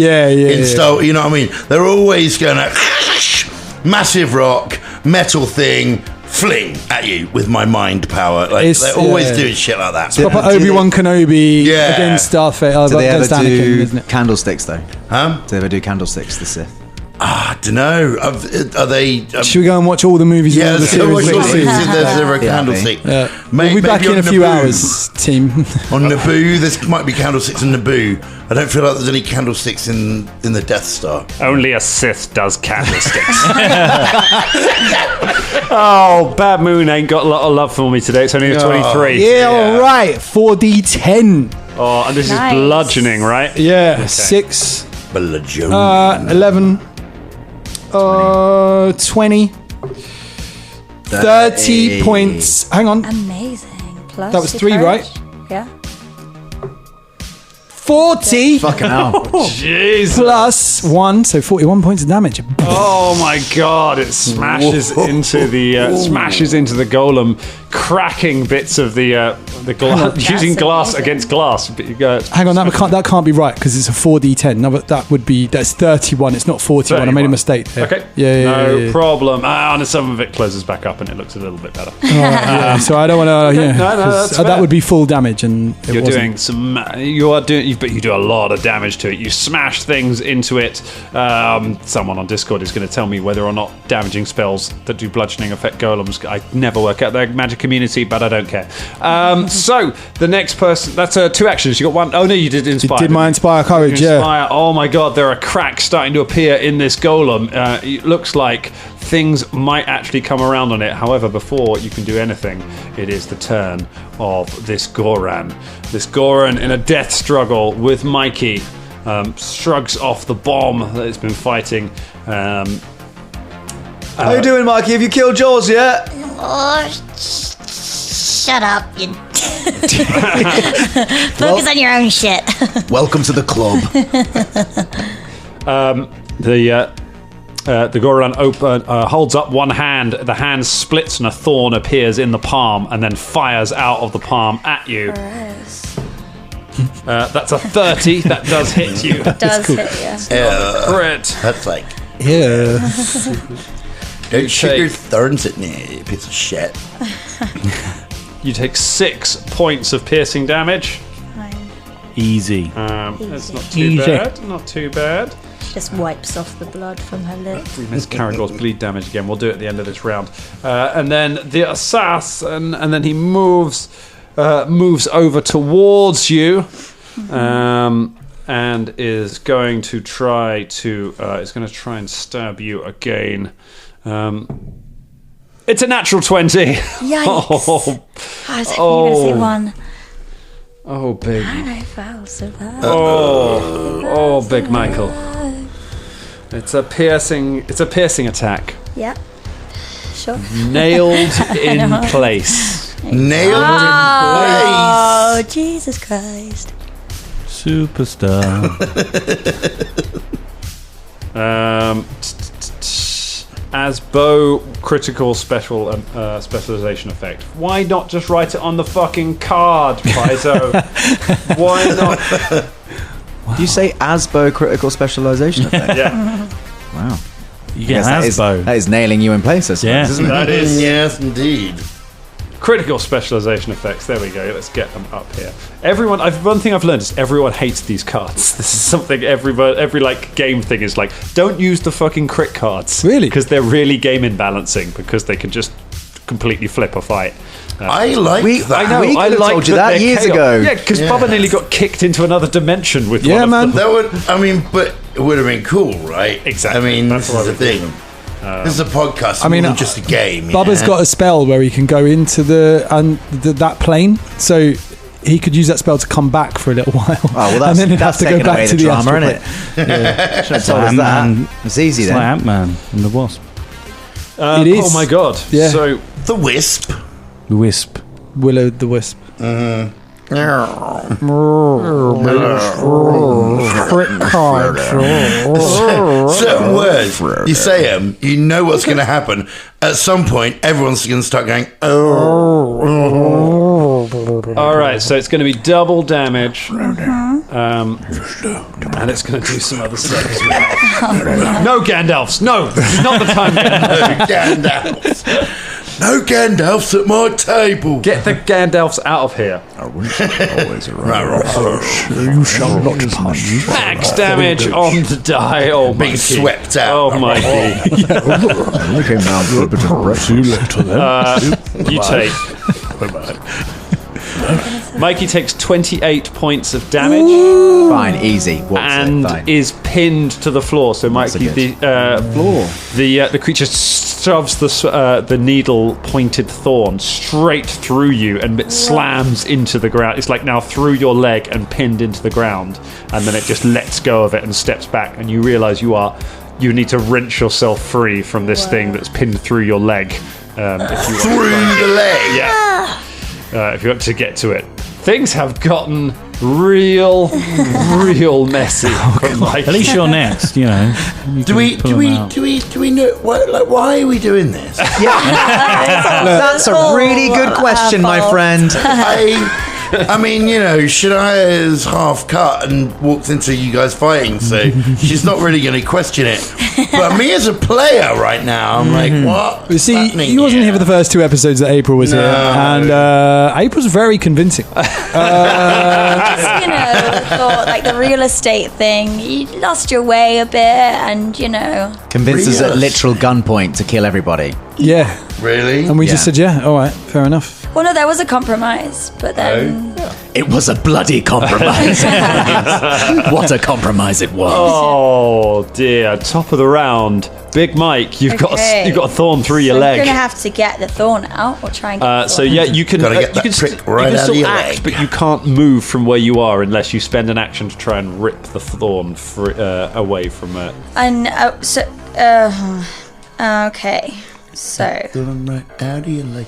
[SPEAKER 4] style, you know what I mean? They're always going to massive rock, metal thing, fling at you with my mind power. Like they're always doing shit like that.
[SPEAKER 7] It's proper Obi-Wan Kenobi against Starfleet.
[SPEAKER 8] Do they ever
[SPEAKER 7] Anakin,
[SPEAKER 8] do
[SPEAKER 7] isn't it?
[SPEAKER 8] candlesticks though?
[SPEAKER 4] Huh?
[SPEAKER 8] Do they ever do candlesticks, the Sith?
[SPEAKER 4] I don't know. Are they?
[SPEAKER 7] Should we go and watch all the movies?
[SPEAKER 4] Yeah,
[SPEAKER 7] in the series?
[SPEAKER 4] there's a candlestick.
[SPEAKER 7] We'll be back in a few hours, team.
[SPEAKER 4] On Naboo, there might be candlesticks in Naboo. I don't feel like there's any candlesticks in the Death Star.
[SPEAKER 3] Only a Sith does candlesticks. Oh, Bad Moon ain't got a lot of love for me today. It's only a 23.
[SPEAKER 7] Yeah, all right. 4d10.
[SPEAKER 3] Oh, and this
[SPEAKER 5] Nice.
[SPEAKER 3] is bludgeoning, right?
[SPEAKER 7] Yeah,
[SPEAKER 3] Okay.
[SPEAKER 7] 6,
[SPEAKER 4] Bludgeon.
[SPEAKER 7] 11, 20, 30 points. Hang on.
[SPEAKER 5] Amazing. Plus
[SPEAKER 7] That was
[SPEAKER 5] your
[SPEAKER 7] 3,
[SPEAKER 5] courage.
[SPEAKER 7] right?
[SPEAKER 5] Yeah.
[SPEAKER 7] 40
[SPEAKER 8] Fucking hell.
[SPEAKER 3] Jeez.
[SPEAKER 7] plus 1, so 41 points of damage.
[SPEAKER 3] Oh my god! It smashes into the golem, cracking bits of the glass, using
[SPEAKER 5] That's
[SPEAKER 3] glass
[SPEAKER 5] amazing.
[SPEAKER 3] against glass.
[SPEAKER 7] Hang on, that can't be right because it's a 4d10. No, but that's 31. It's not 41. I made a
[SPEAKER 3] 31.
[SPEAKER 7] mistake there.
[SPEAKER 3] Okay.
[SPEAKER 7] Yeah.
[SPEAKER 3] problem. And some of it closes back up, and it looks a little bit better.
[SPEAKER 7] So I don't want to.
[SPEAKER 3] No, that's fair.
[SPEAKER 7] that would be full damage, and it
[SPEAKER 3] You're
[SPEAKER 7] wasn't.
[SPEAKER 3] doing some. You've but you do a lot of damage to it. You smash things into it. Someone on Discord is going to tell me whether or not damaging spells that do bludgeoning affect golems. I never work out their magic community, but I don't care. So the next person, that's 2 actions. You got one. Oh no, you did inspire.
[SPEAKER 7] You did my inspire courage,
[SPEAKER 3] yeah. Oh my god, there are cracks starting to appear in this golem. It looks like things might actually come around on it. However, before you can do anything, it is the turn of this Goran. This Goran, in a death struggle with Mikey, shrugs off the bomb that it's been fighting.
[SPEAKER 8] How you doing, Mikey? Have you killed Jaws yet?
[SPEAKER 10] Oh, shut up. You focus on your own shit.
[SPEAKER 2] Welcome to the club.
[SPEAKER 3] The Goran holds up one hand. The hand splits and a thorn appears in the palm and then fires out of the palm at you. That's a 30. That does hit you.
[SPEAKER 5] It does hit you.
[SPEAKER 3] Crit.
[SPEAKER 4] That's like...
[SPEAKER 7] Yeah.
[SPEAKER 4] Don't shoot your thorns at me, you piece of shit.
[SPEAKER 3] You take 6 points of piercing damage.
[SPEAKER 9] Easy.
[SPEAKER 3] That's not too bad. Not too bad.
[SPEAKER 5] She just wipes off the blood from her lips.
[SPEAKER 3] We missed Caragor's bleed damage again. We'll do it at the end of this round. And then the assassin, and then he moves over towards you, and is going to try and stab you again. It's a natural 20.
[SPEAKER 5] Yikes! I was hoping you were going to say 1.
[SPEAKER 3] Oh, big.
[SPEAKER 5] I felt so bad.
[SPEAKER 3] Oh, big Michael. It's a piercing attack.
[SPEAKER 5] Yep. Sure.
[SPEAKER 3] Nailed in place.
[SPEAKER 4] Nailed in place.
[SPEAKER 5] Oh, Jesus Christ.
[SPEAKER 9] Superstar.
[SPEAKER 3] As bow critical specialization effect. Why not just write it on the fucking card, Paizo? Why not?
[SPEAKER 8] Wow. You say Asbo critical specialization effect?
[SPEAKER 3] Yeah.
[SPEAKER 8] Wow.
[SPEAKER 9] You get Asbo.
[SPEAKER 8] That is nailing you in place, I suppose, isn't it?
[SPEAKER 3] That is.
[SPEAKER 4] Yes, indeed.
[SPEAKER 3] Critical specialization effects. There we go. Let's get them up here. One thing I've learned is everyone hates these cards. This is something every like game thing is like. Don't use the fucking crit cards.
[SPEAKER 7] Really?
[SPEAKER 3] Because they're really game imbalancing. Because they can just completely flip a fight.
[SPEAKER 4] I like that.
[SPEAKER 3] I know.
[SPEAKER 8] We
[SPEAKER 3] I
[SPEAKER 8] could have told you that years ago.
[SPEAKER 3] Yeah, because Bubba nearly got kicked into another dimension with
[SPEAKER 7] Yeah,
[SPEAKER 3] one
[SPEAKER 7] man.
[SPEAKER 3] of them.
[SPEAKER 4] That would. I mean, but it would have been cool, right?
[SPEAKER 3] Exactly.
[SPEAKER 4] I mean,
[SPEAKER 3] That's
[SPEAKER 4] this is the thing. This is a podcast. I mean, not just a game.
[SPEAKER 7] Bubba's got a spell where he can go into that plane, so he could use that spell to come back for a little while.
[SPEAKER 8] Oh, well,
[SPEAKER 7] and then he'd have to go back to the
[SPEAKER 8] drama,
[SPEAKER 7] astral
[SPEAKER 8] isn't it?
[SPEAKER 7] plane.
[SPEAKER 8] Should have told us that. It's easy
[SPEAKER 9] It's
[SPEAKER 8] then.
[SPEAKER 9] like Ant-Man and the Wasp.
[SPEAKER 7] It is.
[SPEAKER 3] Oh my god.
[SPEAKER 7] Yeah.
[SPEAKER 3] So
[SPEAKER 4] the Wisp.
[SPEAKER 9] The Wisp.
[SPEAKER 7] Willow the Wisp.
[SPEAKER 4] Certain words, you say them, you know what's going to happen. At some point, everyone's going to start going,
[SPEAKER 3] all right, so it's going to be double damage, and it's going to do some other stuff as well. No Gandalfs, no, this is not the time.
[SPEAKER 4] Gandalfs. No Gandalfs at my table.
[SPEAKER 3] Get the Gandalfs out of here.
[SPEAKER 7] You shall not pass.
[SPEAKER 3] Max damage on the die. Oh,
[SPEAKER 4] Being
[SPEAKER 3] Mikey.
[SPEAKER 4] swept out.
[SPEAKER 3] Oh, Mikey.
[SPEAKER 8] We came down for a bit of breakfast.
[SPEAKER 3] You take. Mikey takes 28 points of damage.
[SPEAKER 8] Fine, easy.
[SPEAKER 3] And is pinned to the floor. So Mikey, the creature shoves the needle-pointed thorn straight through you and it slams into the ground. It's like now through your leg and pinned into the ground, and then it just lets go of it and steps back. And you realise you need to wrench yourself free from this thing that's pinned through your leg. If you want
[SPEAKER 4] the leg.
[SPEAKER 3] Yeah. If you want to get to it. Things have gotten real messy.
[SPEAKER 9] At least you're next, you know.
[SPEAKER 4] Do we know why are we doing this?
[SPEAKER 8] That's a really good question, my friend.
[SPEAKER 4] I mean, Shania is half cut and walked into you guys fighting, so she's not really going to question it. But me as a player right now, I'm like, what?
[SPEAKER 7] You see, you wasn't here for the first 2 episodes that April was here, and April's very convincing.
[SPEAKER 5] Thought like the real estate thing, you lost your way a bit, and
[SPEAKER 8] Convinced us at literal gunpoint to kill everybody.
[SPEAKER 7] Yeah.
[SPEAKER 4] Really?
[SPEAKER 7] And we just said, yeah, all right, fair enough.
[SPEAKER 5] Well, no, there was a compromise, but then
[SPEAKER 2] It was a bloody compromise. What a compromise it was.
[SPEAKER 3] Oh dear! Top of the round, Big Mike. You've got a thorn through your leg.
[SPEAKER 5] You're gonna have to get the thorn out or try and get the
[SPEAKER 3] So
[SPEAKER 5] thorn out.
[SPEAKER 3] you can
[SPEAKER 4] Gotta get that
[SPEAKER 3] you can
[SPEAKER 4] prick right
[SPEAKER 3] you can
[SPEAKER 4] out of
[SPEAKER 3] still
[SPEAKER 4] your
[SPEAKER 3] act,
[SPEAKER 4] leg.
[SPEAKER 3] but you can't move from where you are unless you spend an action to try and rip the thorn away from it.
[SPEAKER 5] And okay. So
[SPEAKER 4] Right out of your leg.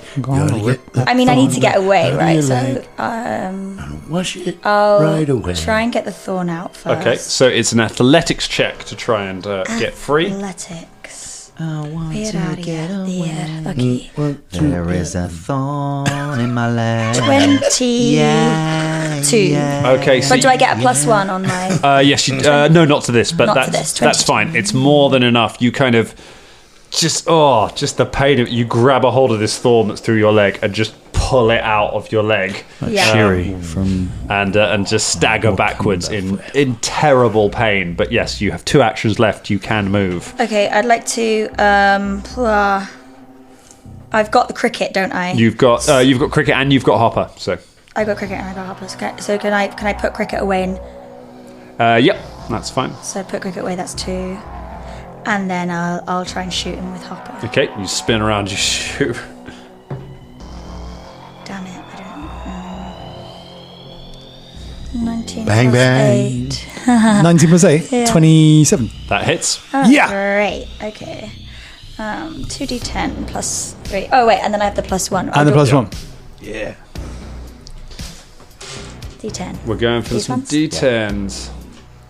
[SPEAKER 5] I mean, I need to get away, right? So
[SPEAKER 4] Wash it
[SPEAKER 5] I'll
[SPEAKER 4] right away.
[SPEAKER 5] try and get the thorn out first.
[SPEAKER 3] Okay, so it's an athletics check to try and get free.
[SPEAKER 5] Athletics.
[SPEAKER 8] I want
[SPEAKER 5] Get
[SPEAKER 8] to
[SPEAKER 5] out of
[SPEAKER 8] get
[SPEAKER 5] here.
[SPEAKER 8] away.
[SPEAKER 5] Okay.
[SPEAKER 8] There is a thorn in my leg.
[SPEAKER 5] 22.
[SPEAKER 3] Okay, so
[SPEAKER 5] But do I get a +1 on my?
[SPEAKER 3] yes, you, no, not to this, but
[SPEAKER 5] Not to
[SPEAKER 3] that's
[SPEAKER 5] this,
[SPEAKER 3] that's
[SPEAKER 5] 22.
[SPEAKER 3] fine. It's more than enough. You kind of just the pain of it. You grab a hold of this thorn that's through your leg and just pull it out of your leg.
[SPEAKER 5] Yeah.
[SPEAKER 9] Cheery from
[SPEAKER 3] And just stagger backwards in terrible pain. But yes, you have 2 actions left. You can move.
[SPEAKER 5] Okay, I'd like to. I've got the cricket, don't I?
[SPEAKER 3] You've got cricket and you've got hopper. So
[SPEAKER 5] I got cricket and I got hoppers. So can I put cricket away? And
[SPEAKER 3] yep, that's fine.
[SPEAKER 5] so put cricket away. That's 2, and then I'll try and shoot him with hopper.
[SPEAKER 3] Okay, you spin around, you shoot.
[SPEAKER 5] Damn it! I don't. 19
[SPEAKER 4] Bang,
[SPEAKER 5] plus
[SPEAKER 4] bang.
[SPEAKER 5] 8.
[SPEAKER 7] 19 plus 8,
[SPEAKER 5] Yeah.
[SPEAKER 7] 27.
[SPEAKER 3] That hits.
[SPEAKER 5] Oh,
[SPEAKER 7] Yeah.
[SPEAKER 5] Great. Okay. 2d10 plus 3. Oh wait, and then I have the +1.
[SPEAKER 7] And the +1.
[SPEAKER 4] Yeah.
[SPEAKER 5] D10.
[SPEAKER 3] We're going for
[SPEAKER 5] These
[SPEAKER 3] some
[SPEAKER 5] ones?
[SPEAKER 3] D10s.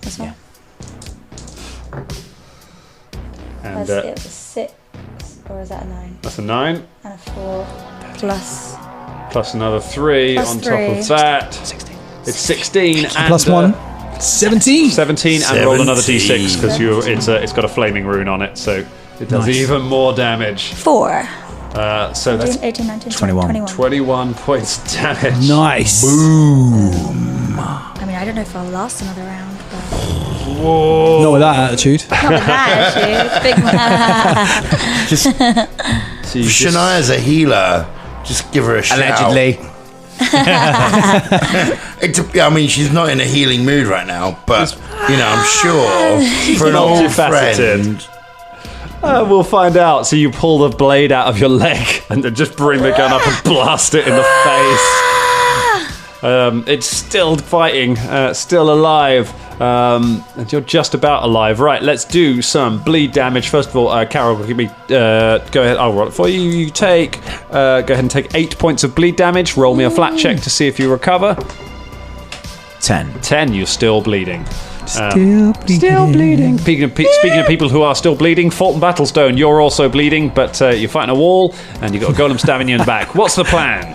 [SPEAKER 5] This one.
[SPEAKER 3] And
[SPEAKER 5] Plus, it was a 6, or is that a 9?
[SPEAKER 3] that's a 9.
[SPEAKER 5] And a 4 plus.
[SPEAKER 3] Plus another 3
[SPEAKER 5] Plus
[SPEAKER 3] on
[SPEAKER 5] 3.
[SPEAKER 3] top of that. 16. It's 16 and
[SPEAKER 7] +1. 17.
[SPEAKER 3] 17 and roll another
[SPEAKER 4] 17.
[SPEAKER 3] d6 because it's got a flaming rune on it, so it does even more damage.
[SPEAKER 5] 4.
[SPEAKER 3] So that's
[SPEAKER 5] 18, 19,
[SPEAKER 8] 21.
[SPEAKER 3] 21 points damage.
[SPEAKER 7] Nice.
[SPEAKER 5] I mean, I don't know if I'll last another round, but
[SPEAKER 3] Whoa!
[SPEAKER 7] Not with that attitude.
[SPEAKER 5] not with that attitude. Big man.
[SPEAKER 3] So you just-
[SPEAKER 4] Shania's a healer. Just give her a shout.
[SPEAKER 8] Allegedly.
[SPEAKER 4] I mean, she's not in a healing mood right now, but I'm sure for an old
[SPEAKER 3] multifaceted.
[SPEAKER 4] friend.
[SPEAKER 3] We'll find out. So you pull the blade out of your leg and then just bring the gun up and blast it in the face. It's still fighting, still alive, and you're just about alive. Right, let's do some bleed damage. First of all, Carol, give me. Go ahead. I'll roll it for you. You take. Go ahead and take 8 points of bleed damage. Roll me a flat check to see if you recover.
[SPEAKER 8] 10.
[SPEAKER 3] 10. You're still bleeding.
[SPEAKER 7] Still bleeding.
[SPEAKER 3] Speaking of people who are still bleeding, Folton Battlestone, you're also bleeding, but you're fighting a wall and you've got a golem stabbing you in the back. What's the plan?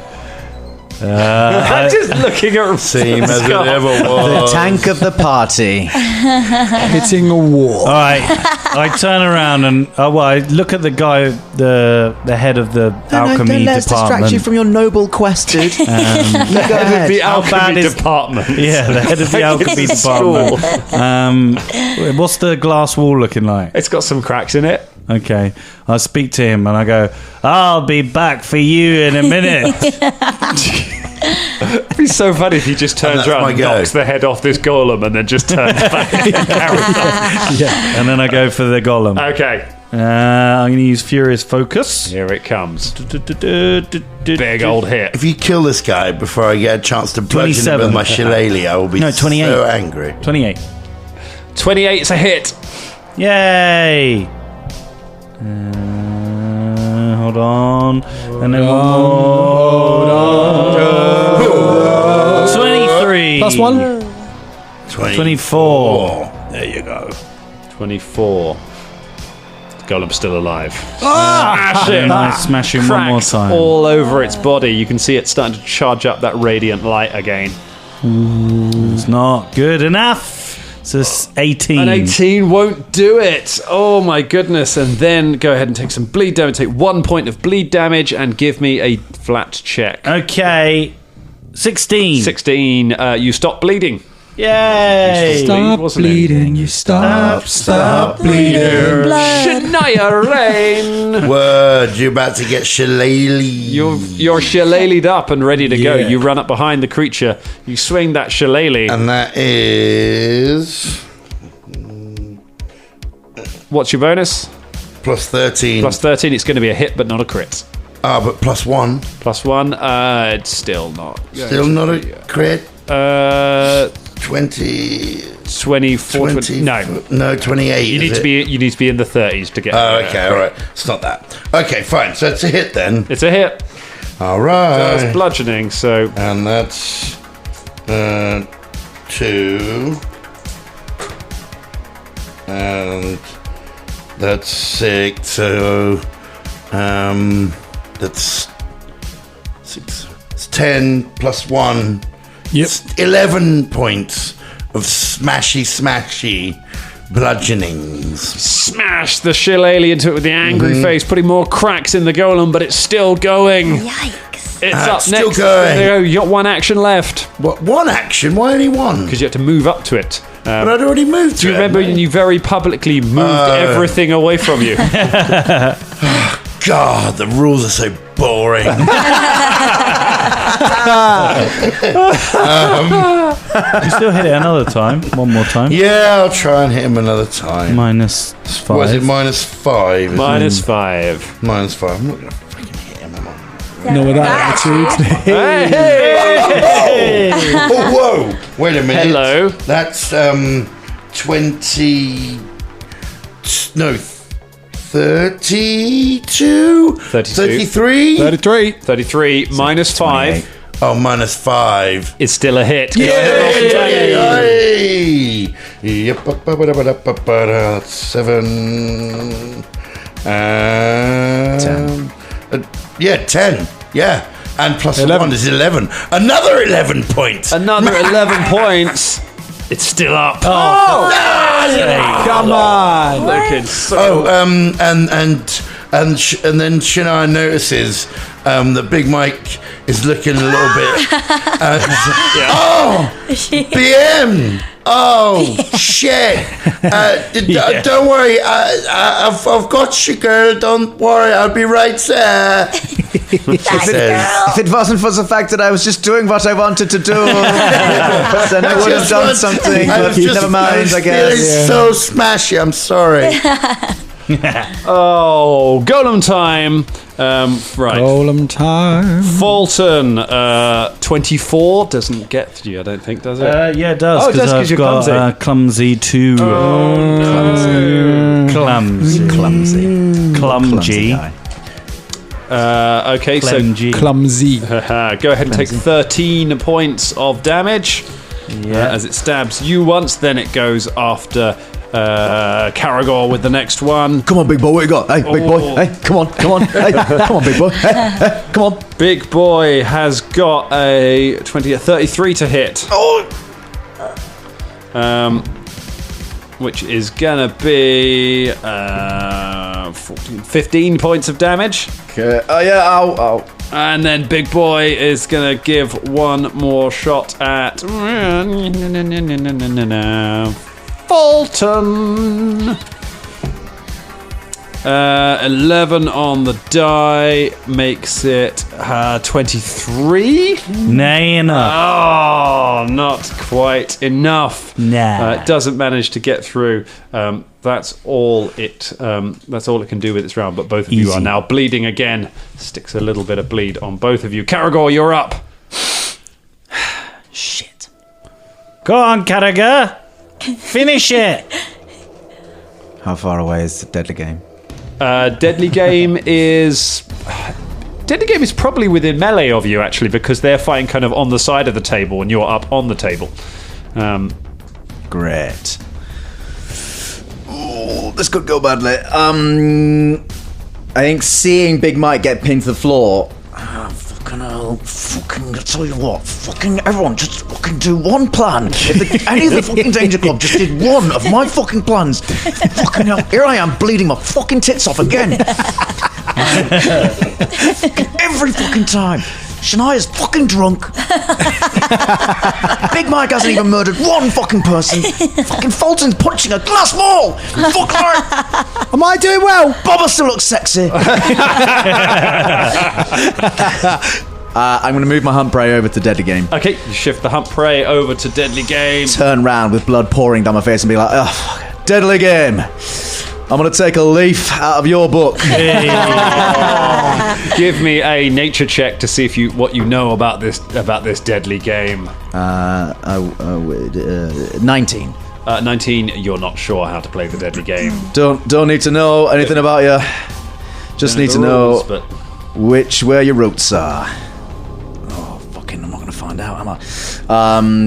[SPEAKER 3] I'm just looking at
[SPEAKER 4] Same as it ever
[SPEAKER 8] The
[SPEAKER 4] was.
[SPEAKER 8] tank of the party.
[SPEAKER 7] Hitting a wall.
[SPEAKER 9] All right, I turn around and I look at the guy, the head of the alchemy
[SPEAKER 8] don't let us distract
[SPEAKER 9] department.
[SPEAKER 8] you from your noble quest, dude. Go ahead.
[SPEAKER 3] The
[SPEAKER 9] How bad
[SPEAKER 3] alchemy
[SPEAKER 9] is-
[SPEAKER 3] department.
[SPEAKER 9] Yeah, the head of the alchemy
[SPEAKER 3] It's
[SPEAKER 9] department. What's the glass wall looking like?
[SPEAKER 3] It's got some cracks in it.
[SPEAKER 9] Okay, I speak to him and I go, "I'll be back for you in a minute."
[SPEAKER 3] It'd be so funny if he just turns
[SPEAKER 4] that's
[SPEAKER 3] around
[SPEAKER 4] my
[SPEAKER 3] and
[SPEAKER 4] go.
[SPEAKER 3] knocks the head off this golem and then just turns back and carries on.
[SPEAKER 9] Yeah, and then I go for the golem.
[SPEAKER 3] Okay,
[SPEAKER 9] I'm going to use Furious Focus.
[SPEAKER 3] here it comes. Big old hit.
[SPEAKER 4] If you kill this guy before I get a chance to bludgeon him
[SPEAKER 9] 27.
[SPEAKER 4] with my shillelagh, I will be
[SPEAKER 9] 28.
[SPEAKER 4] so angry.
[SPEAKER 9] 28.
[SPEAKER 3] 28's a hit.
[SPEAKER 9] Yay! Hold on. And then one more. 23.
[SPEAKER 7] +1.
[SPEAKER 9] 24. There you go.
[SPEAKER 3] 24. Golem's still alive.
[SPEAKER 9] Smash him! Smash him one more
[SPEAKER 3] Cracks
[SPEAKER 9] time.
[SPEAKER 3] all over its body. You can see it starting to charge up that radiant light again.
[SPEAKER 9] It's not good enough. So it's 18.
[SPEAKER 3] An 18 won't do it. Oh my goodness. And then go ahead and take some bleed damage. Take 1 point of bleed damage and give me a flat check.
[SPEAKER 9] Okay. 16.
[SPEAKER 3] 16. You stop bleeding.
[SPEAKER 9] Yay!
[SPEAKER 7] Stop bleeding, you stop bleeding.
[SPEAKER 3] Shania Rain.
[SPEAKER 4] Word, you're about to get shillelagh.
[SPEAKER 3] You're shillelagh'd up and ready to go.
[SPEAKER 9] Yeah.
[SPEAKER 3] You run up behind the creature. You swing that shillelagh.
[SPEAKER 4] And that is
[SPEAKER 3] What's your bonus?
[SPEAKER 4] plus 13.
[SPEAKER 3] Plus 13. It's going to be a hit, but not a crit.
[SPEAKER 4] But plus 1.
[SPEAKER 3] Plus 1. It's still not.
[SPEAKER 4] Still not a crit. 20.
[SPEAKER 3] 24.
[SPEAKER 4] 20.
[SPEAKER 3] No,
[SPEAKER 4] 28.
[SPEAKER 3] You need to be in the 30s to get.
[SPEAKER 4] Oh, okay, all right. It's not that. Okay, fine. So it's a hit then.
[SPEAKER 3] It's a hit.
[SPEAKER 4] All right.
[SPEAKER 3] That's bludgeoning. So
[SPEAKER 4] and that's 2, and that's 6. So that's 6. It's 10 plus 1.
[SPEAKER 7] Yep.
[SPEAKER 4] It's 11 points of smashy bludgeonings.
[SPEAKER 3] smash the shillelagh into it with the angry face, putting more cracks in the golem, but it's still going.
[SPEAKER 10] Yikes.
[SPEAKER 3] It's up
[SPEAKER 4] still
[SPEAKER 3] next.
[SPEAKER 4] going.
[SPEAKER 3] There you got one action left
[SPEAKER 4] What? One action? Why only one?
[SPEAKER 3] because you have to move up to it.
[SPEAKER 4] But I'd already moved to
[SPEAKER 3] Do you
[SPEAKER 4] it,
[SPEAKER 3] remember
[SPEAKER 4] hadn't I?
[SPEAKER 3] you very publicly moved everything away from you?
[SPEAKER 4] God, the rules are so boring.
[SPEAKER 9] You still hit it another time. One more time.
[SPEAKER 4] Yeah, I'll try and hit him another time.
[SPEAKER 9] Minus 5.
[SPEAKER 4] What is it? -5. isn't it?
[SPEAKER 3] Minus 5.
[SPEAKER 4] -5. I'm not going to freaking hit him, am I?
[SPEAKER 7] No, with that attitude.
[SPEAKER 4] Oh, whoa! Wait a minute.
[SPEAKER 3] Hello.
[SPEAKER 4] That's 20. No, 32? 33?
[SPEAKER 7] 33.
[SPEAKER 3] 33 minus 5
[SPEAKER 4] Oh, -5.
[SPEAKER 3] is still a hit.
[SPEAKER 4] Yay! Yep. That's 7. 10. 10. Yeah. And plus 1 is 11. Another 11 points.
[SPEAKER 3] Another 11 points. It's still up.
[SPEAKER 7] Come on.
[SPEAKER 3] Looking so
[SPEAKER 4] and then Shania notices that Big Mike is looking a little bit. Oh, BM. Oh shit! Don't worry, I've got you, girl. Don't worry, I'll be right there.
[SPEAKER 8] If it wasn't for the fact that I was just doing what I wanted to do, then I would have done something. But never mind, I guess.
[SPEAKER 4] It's so smashy. I'm sorry.
[SPEAKER 3] Oh, golem time. Right.
[SPEAKER 7] Golem time.
[SPEAKER 3] Fulton, 24 doesn't get to you, I don't think, does it?
[SPEAKER 9] Yeah, it does.
[SPEAKER 3] Oh, it does, 'cause
[SPEAKER 9] I've
[SPEAKER 3] you're
[SPEAKER 9] got
[SPEAKER 3] clumsy.
[SPEAKER 9] clumsy 2. Clumsy.
[SPEAKER 8] guy.
[SPEAKER 3] Okay,
[SPEAKER 7] Clumsy.
[SPEAKER 3] so go ahead and take 13 points of damage. As it stabs you once, then it goes after Caragor with the next one.
[SPEAKER 8] Come on, big boy, what you got? Hey, big boy. Hey, come on. Hey, come on, big boy. Hey, come on.
[SPEAKER 3] Big boy has got a 33 to hit. Which is gonna be 15 points of damage.
[SPEAKER 8] Okay. Oh, yeah, ow.
[SPEAKER 3] And then Big Boy is going to give one more shot at Folton. 11 on the die makes it 23.
[SPEAKER 9] Nay enough.
[SPEAKER 3] Oh, not quite enough.
[SPEAKER 9] Nah.
[SPEAKER 3] It doesn't manage to get through. That's all it can do with its round. But both of you are now bleeding again. Sticks a little bit of bleed on both of you. Caragor, you're up.
[SPEAKER 8] Shit.
[SPEAKER 9] Go on, Carragher. Finish it.
[SPEAKER 8] How far away is the deadly game?
[SPEAKER 3] Deadly Game is probably within melee of you, actually, because they're fighting kind of on the side of the table and you're up on the table.
[SPEAKER 8] Great. this could go badly. I think seeing Big Mike get pinned to the floor. Fucking hell. Fucking, I tell you what. Fucking everyone, just fucking do one plan. If any of the fucking Danger Club just did one of my fucking plans. Fucking hell. Here I am bleeding my fucking tits off again. Every fucking time. Shania's fucking drunk. Big Mike hasn't even murdered one fucking person. Fucking Folton's punching a glass wall. Fuck her.
[SPEAKER 7] Am I doing well?
[SPEAKER 8] Bubba still looks sexy. I'm going to move my hunt prey over to Deadly Game.
[SPEAKER 3] Okay, you shift the hunt prey over to Deadly Game.
[SPEAKER 8] Turn round with blood pouring down my face and be like, oh, fuck. Deadly Game. I'm going to take a leaf out of your book.
[SPEAKER 3] Give me a nature check to see if what you know about this deadly game.
[SPEAKER 8] 19.
[SPEAKER 3] 19. You're not sure how to play the deadly game.
[SPEAKER 8] Don't need to know anything about you. Just need to know where your roots are. Oh, fucking! I'm not going to find out, am I?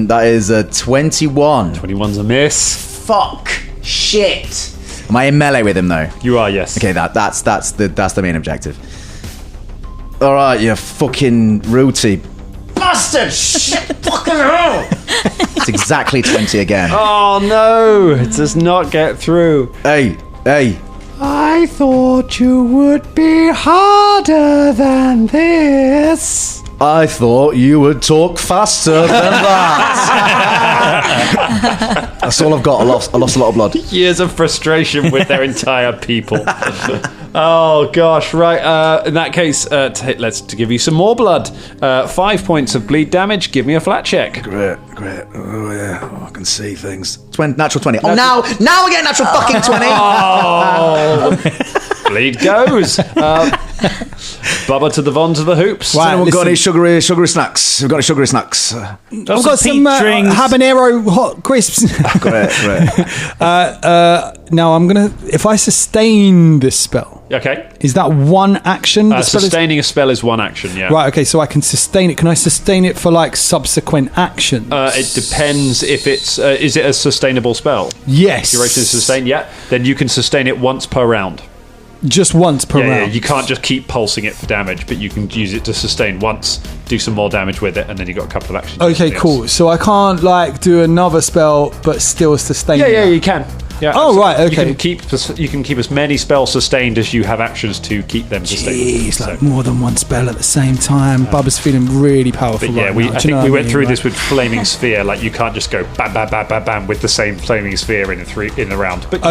[SPEAKER 8] That is a 21.
[SPEAKER 3] 21's a miss.
[SPEAKER 8] Fuck. Shit. Am I in melee with him though?
[SPEAKER 3] You are, yes.
[SPEAKER 8] Okay, that's the main objective. All right, you fucking rooty bastard! Shit, fucking hell! It's exactly 20 again.
[SPEAKER 3] Oh no! It does not get through.
[SPEAKER 8] Hey!
[SPEAKER 6] I thought you would be harder than this.
[SPEAKER 8] I thought you would talk faster than that. That's all I've got. I lost a lot of blood.
[SPEAKER 3] Years of frustration with their entire people. Oh gosh, right. In that case, let's give you some more blood. 5 points of bleed damage. Give me a flat check.
[SPEAKER 8] Great. Oh yeah, I can see things. Natural 20. Oh, now we get natural fucking 20.
[SPEAKER 3] Oh, bleed goes. Bubba to the Von to the hoops.
[SPEAKER 8] Right, anyone got any sugary snacks? We've got any sugary snacks.
[SPEAKER 7] I've got some habanero hot crisps.
[SPEAKER 8] Great.
[SPEAKER 7] Now I'm gonna. If I sustain this spell,
[SPEAKER 3] okay,
[SPEAKER 7] is that one action?
[SPEAKER 3] Sustaining a spell is one action. Yeah.
[SPEAKER 7] Right. Okay. So I can sustain it. Can I sustain it for like subsequent actions?
[SPEAKER 3] It depends if it's. Is it a sustainable spell?
[SPEAKER 7] Yes.
[SPEAKER 3] Duration is sustained. Yeah. Then you can sustain it once per round.
[SPEAKER 7] Just once per round.
[SPEAKER 3] Yeah, you can't just keep pulsing it for damage, but you can use it to sustain once, do some more damage with it, and then you've got a couple of actions.
[SPEAKER 7] Okay, cool. Else. So I can't like do another spell, but still sustain.
[SPEAKER 3] Yeah, you can. Yeah.
[SPEAKER 7] Oh, right. Okay.
[SPEAKER 3] You can keep as many spells sustained as you have actions to keep them sustained.
[SPEAKER 7] Jeez, like more than one spell at the same time. Bubba's feeling really powerful.
[SPEAKER 3] But yeah,
[SPEAKER 7] right now.
[SPEAKER 3] I think we went through this with flaming sphere. Like you can't just go bam, bam, bam, bam, bam with the same flaming sphere in the round. But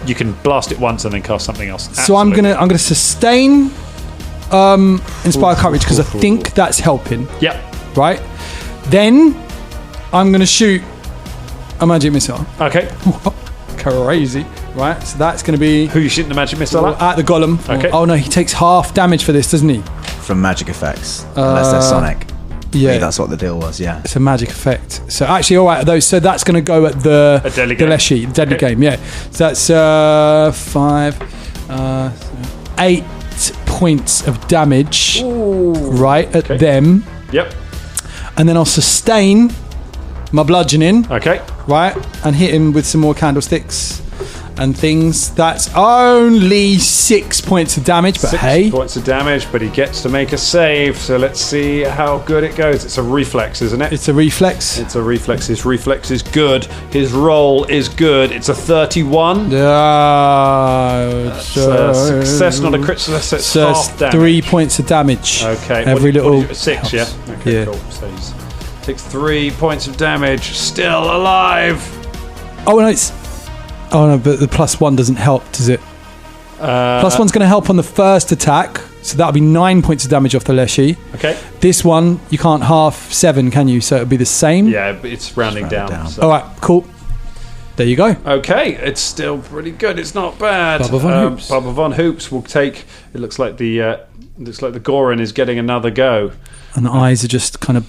[SPEAKER 3] you can blast it once and then cast something else. Absolutely.
[SPEAKER 7] So I'm gonna sustain Inspire Courage because I think that's helping.
[SPEAKER 3] Yep.
[SPEAKER 7] Right. Then I'm gonna shoot a magic missile.
[SPEAKER 3] Okay.
[SPEAKER 7] Crazy, right? So that's going to be...
[SPEAKER 3] Who you shooting the magic missile
[SPEAKER 7] at the golem.
[SPEAKER 3] Okay.
[SPEAKER 7] Oh no, he takes half damage for this, doesn't he?
[SPEAKER 8] From magic effects, unless they're sonic.
[SPEAKER 7] Yeah,
[SPEAKER 8] maybe that's what the deal was. Yeah,
[SPEAKER 7] it's a magic effect. So actually, all right, those. So that's going to go at the deadly game. Yeah, so that's 8 points of damage.
[SPEAKER 3] Ooh.
[SPEAKER 7] Right at them.
[SPEAKER 3] Yep.
[SPEAKER 7] And then I'll sustain my bludgeoning.
[SPEAKER 3] Okay.
[SPEAKER 7] Right, and hit him with some more candlesticks and things. That's only 6 points of damage, but
[SPEAKER 3] 6 points of damage, but he gets to make a save. So let's see how good it goes. It's a reflex, isn't it?
[SPEAKER 7] It's a reflex.
[SPEAKER 3] It's a reflex. His reflex is good. His roll is good. It's a 31.
[SPEAKER 7] That's
[SPEAKER 3] a success, not a crit. So that's half damage.
[SPEAKER 7] 3 points of damage.
[SPEAKER 3] Okay.
[SPEAKER 7] Every little
[SPEAKER 3] 6. Yeah. Okay.
[SPEAKER 7] Yeah.
[SPEAKER 3] Cool. So he's takes 3 points of damage. Still alive.
[SPEAKER 7] Oh no! But the +1 doesn't help, does it? +1's going to help on the first attack, so that'll be 9 points of damage off the Leshy.
[SPEAKER 3] Okay.
[SPEAKER 7] This one you can't half 7, can you? So it'll be the same.
[SPEAKER 3] Yeah, but it's rounding down. So.
[SPEAKER 7] All right, cool. There you go.
[SPEAKER 3] Okay, it's still pretty good. It's not bad. Bubba Von Hoops will take. It looks like the Goran is getting another go,
[SPEAKER 7] and the eyes are just kind of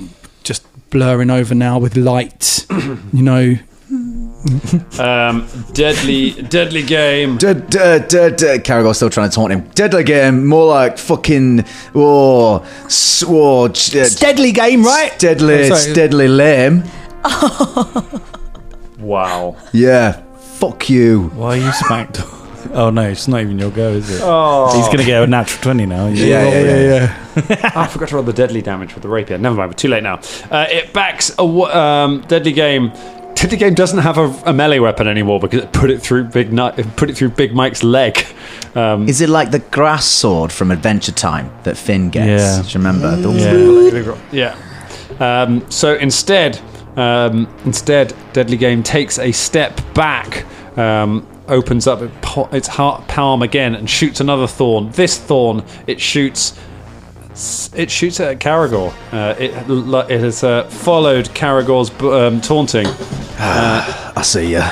[SPEAKER 7] blurring over now with light. You know.
[SPEAKER 3] Deadly game.
[SPEAKER 8] Caragor's still trying to taunt him. Deadly game, more like fucking
[SPEAKER 7] deadly game, right?
[SPEAKER 8] Deadly lame.
[SPEAKER 3] Wow.
[SPEAKER 8] Yeah. Fuck you.
[SPEAKER 9] Why are you smacked? Oh no, it's not even your go, is it?
[SPEAKER 3] Oh.
[SPEAKER 9] He's going to get a natural 20 now.
[SPEAKER 7] Yeah.
[SPEAKER 3] I forgot to roll the deadly damage with the rapier. Never mind, we're too late now. It backs a deadly game. Deadly game doesn't have a melee weapon anymore because it put it through Big Mike's leg.
[SPEAKER 8] Is it like the grass sword from Adventure Time that Finn gets?
[SPEAKER 9] Yeah.
[SPEAKER 8] Do you remember?
[SPEAKER 3] Yeah. So instead, Deadly Game takes a step back, opens up its heart palm again, and shoots another thorn. This thorn, it shoots at Caragor. It has followed Caragor's taunting.
[SPEAKER 8] I see ya.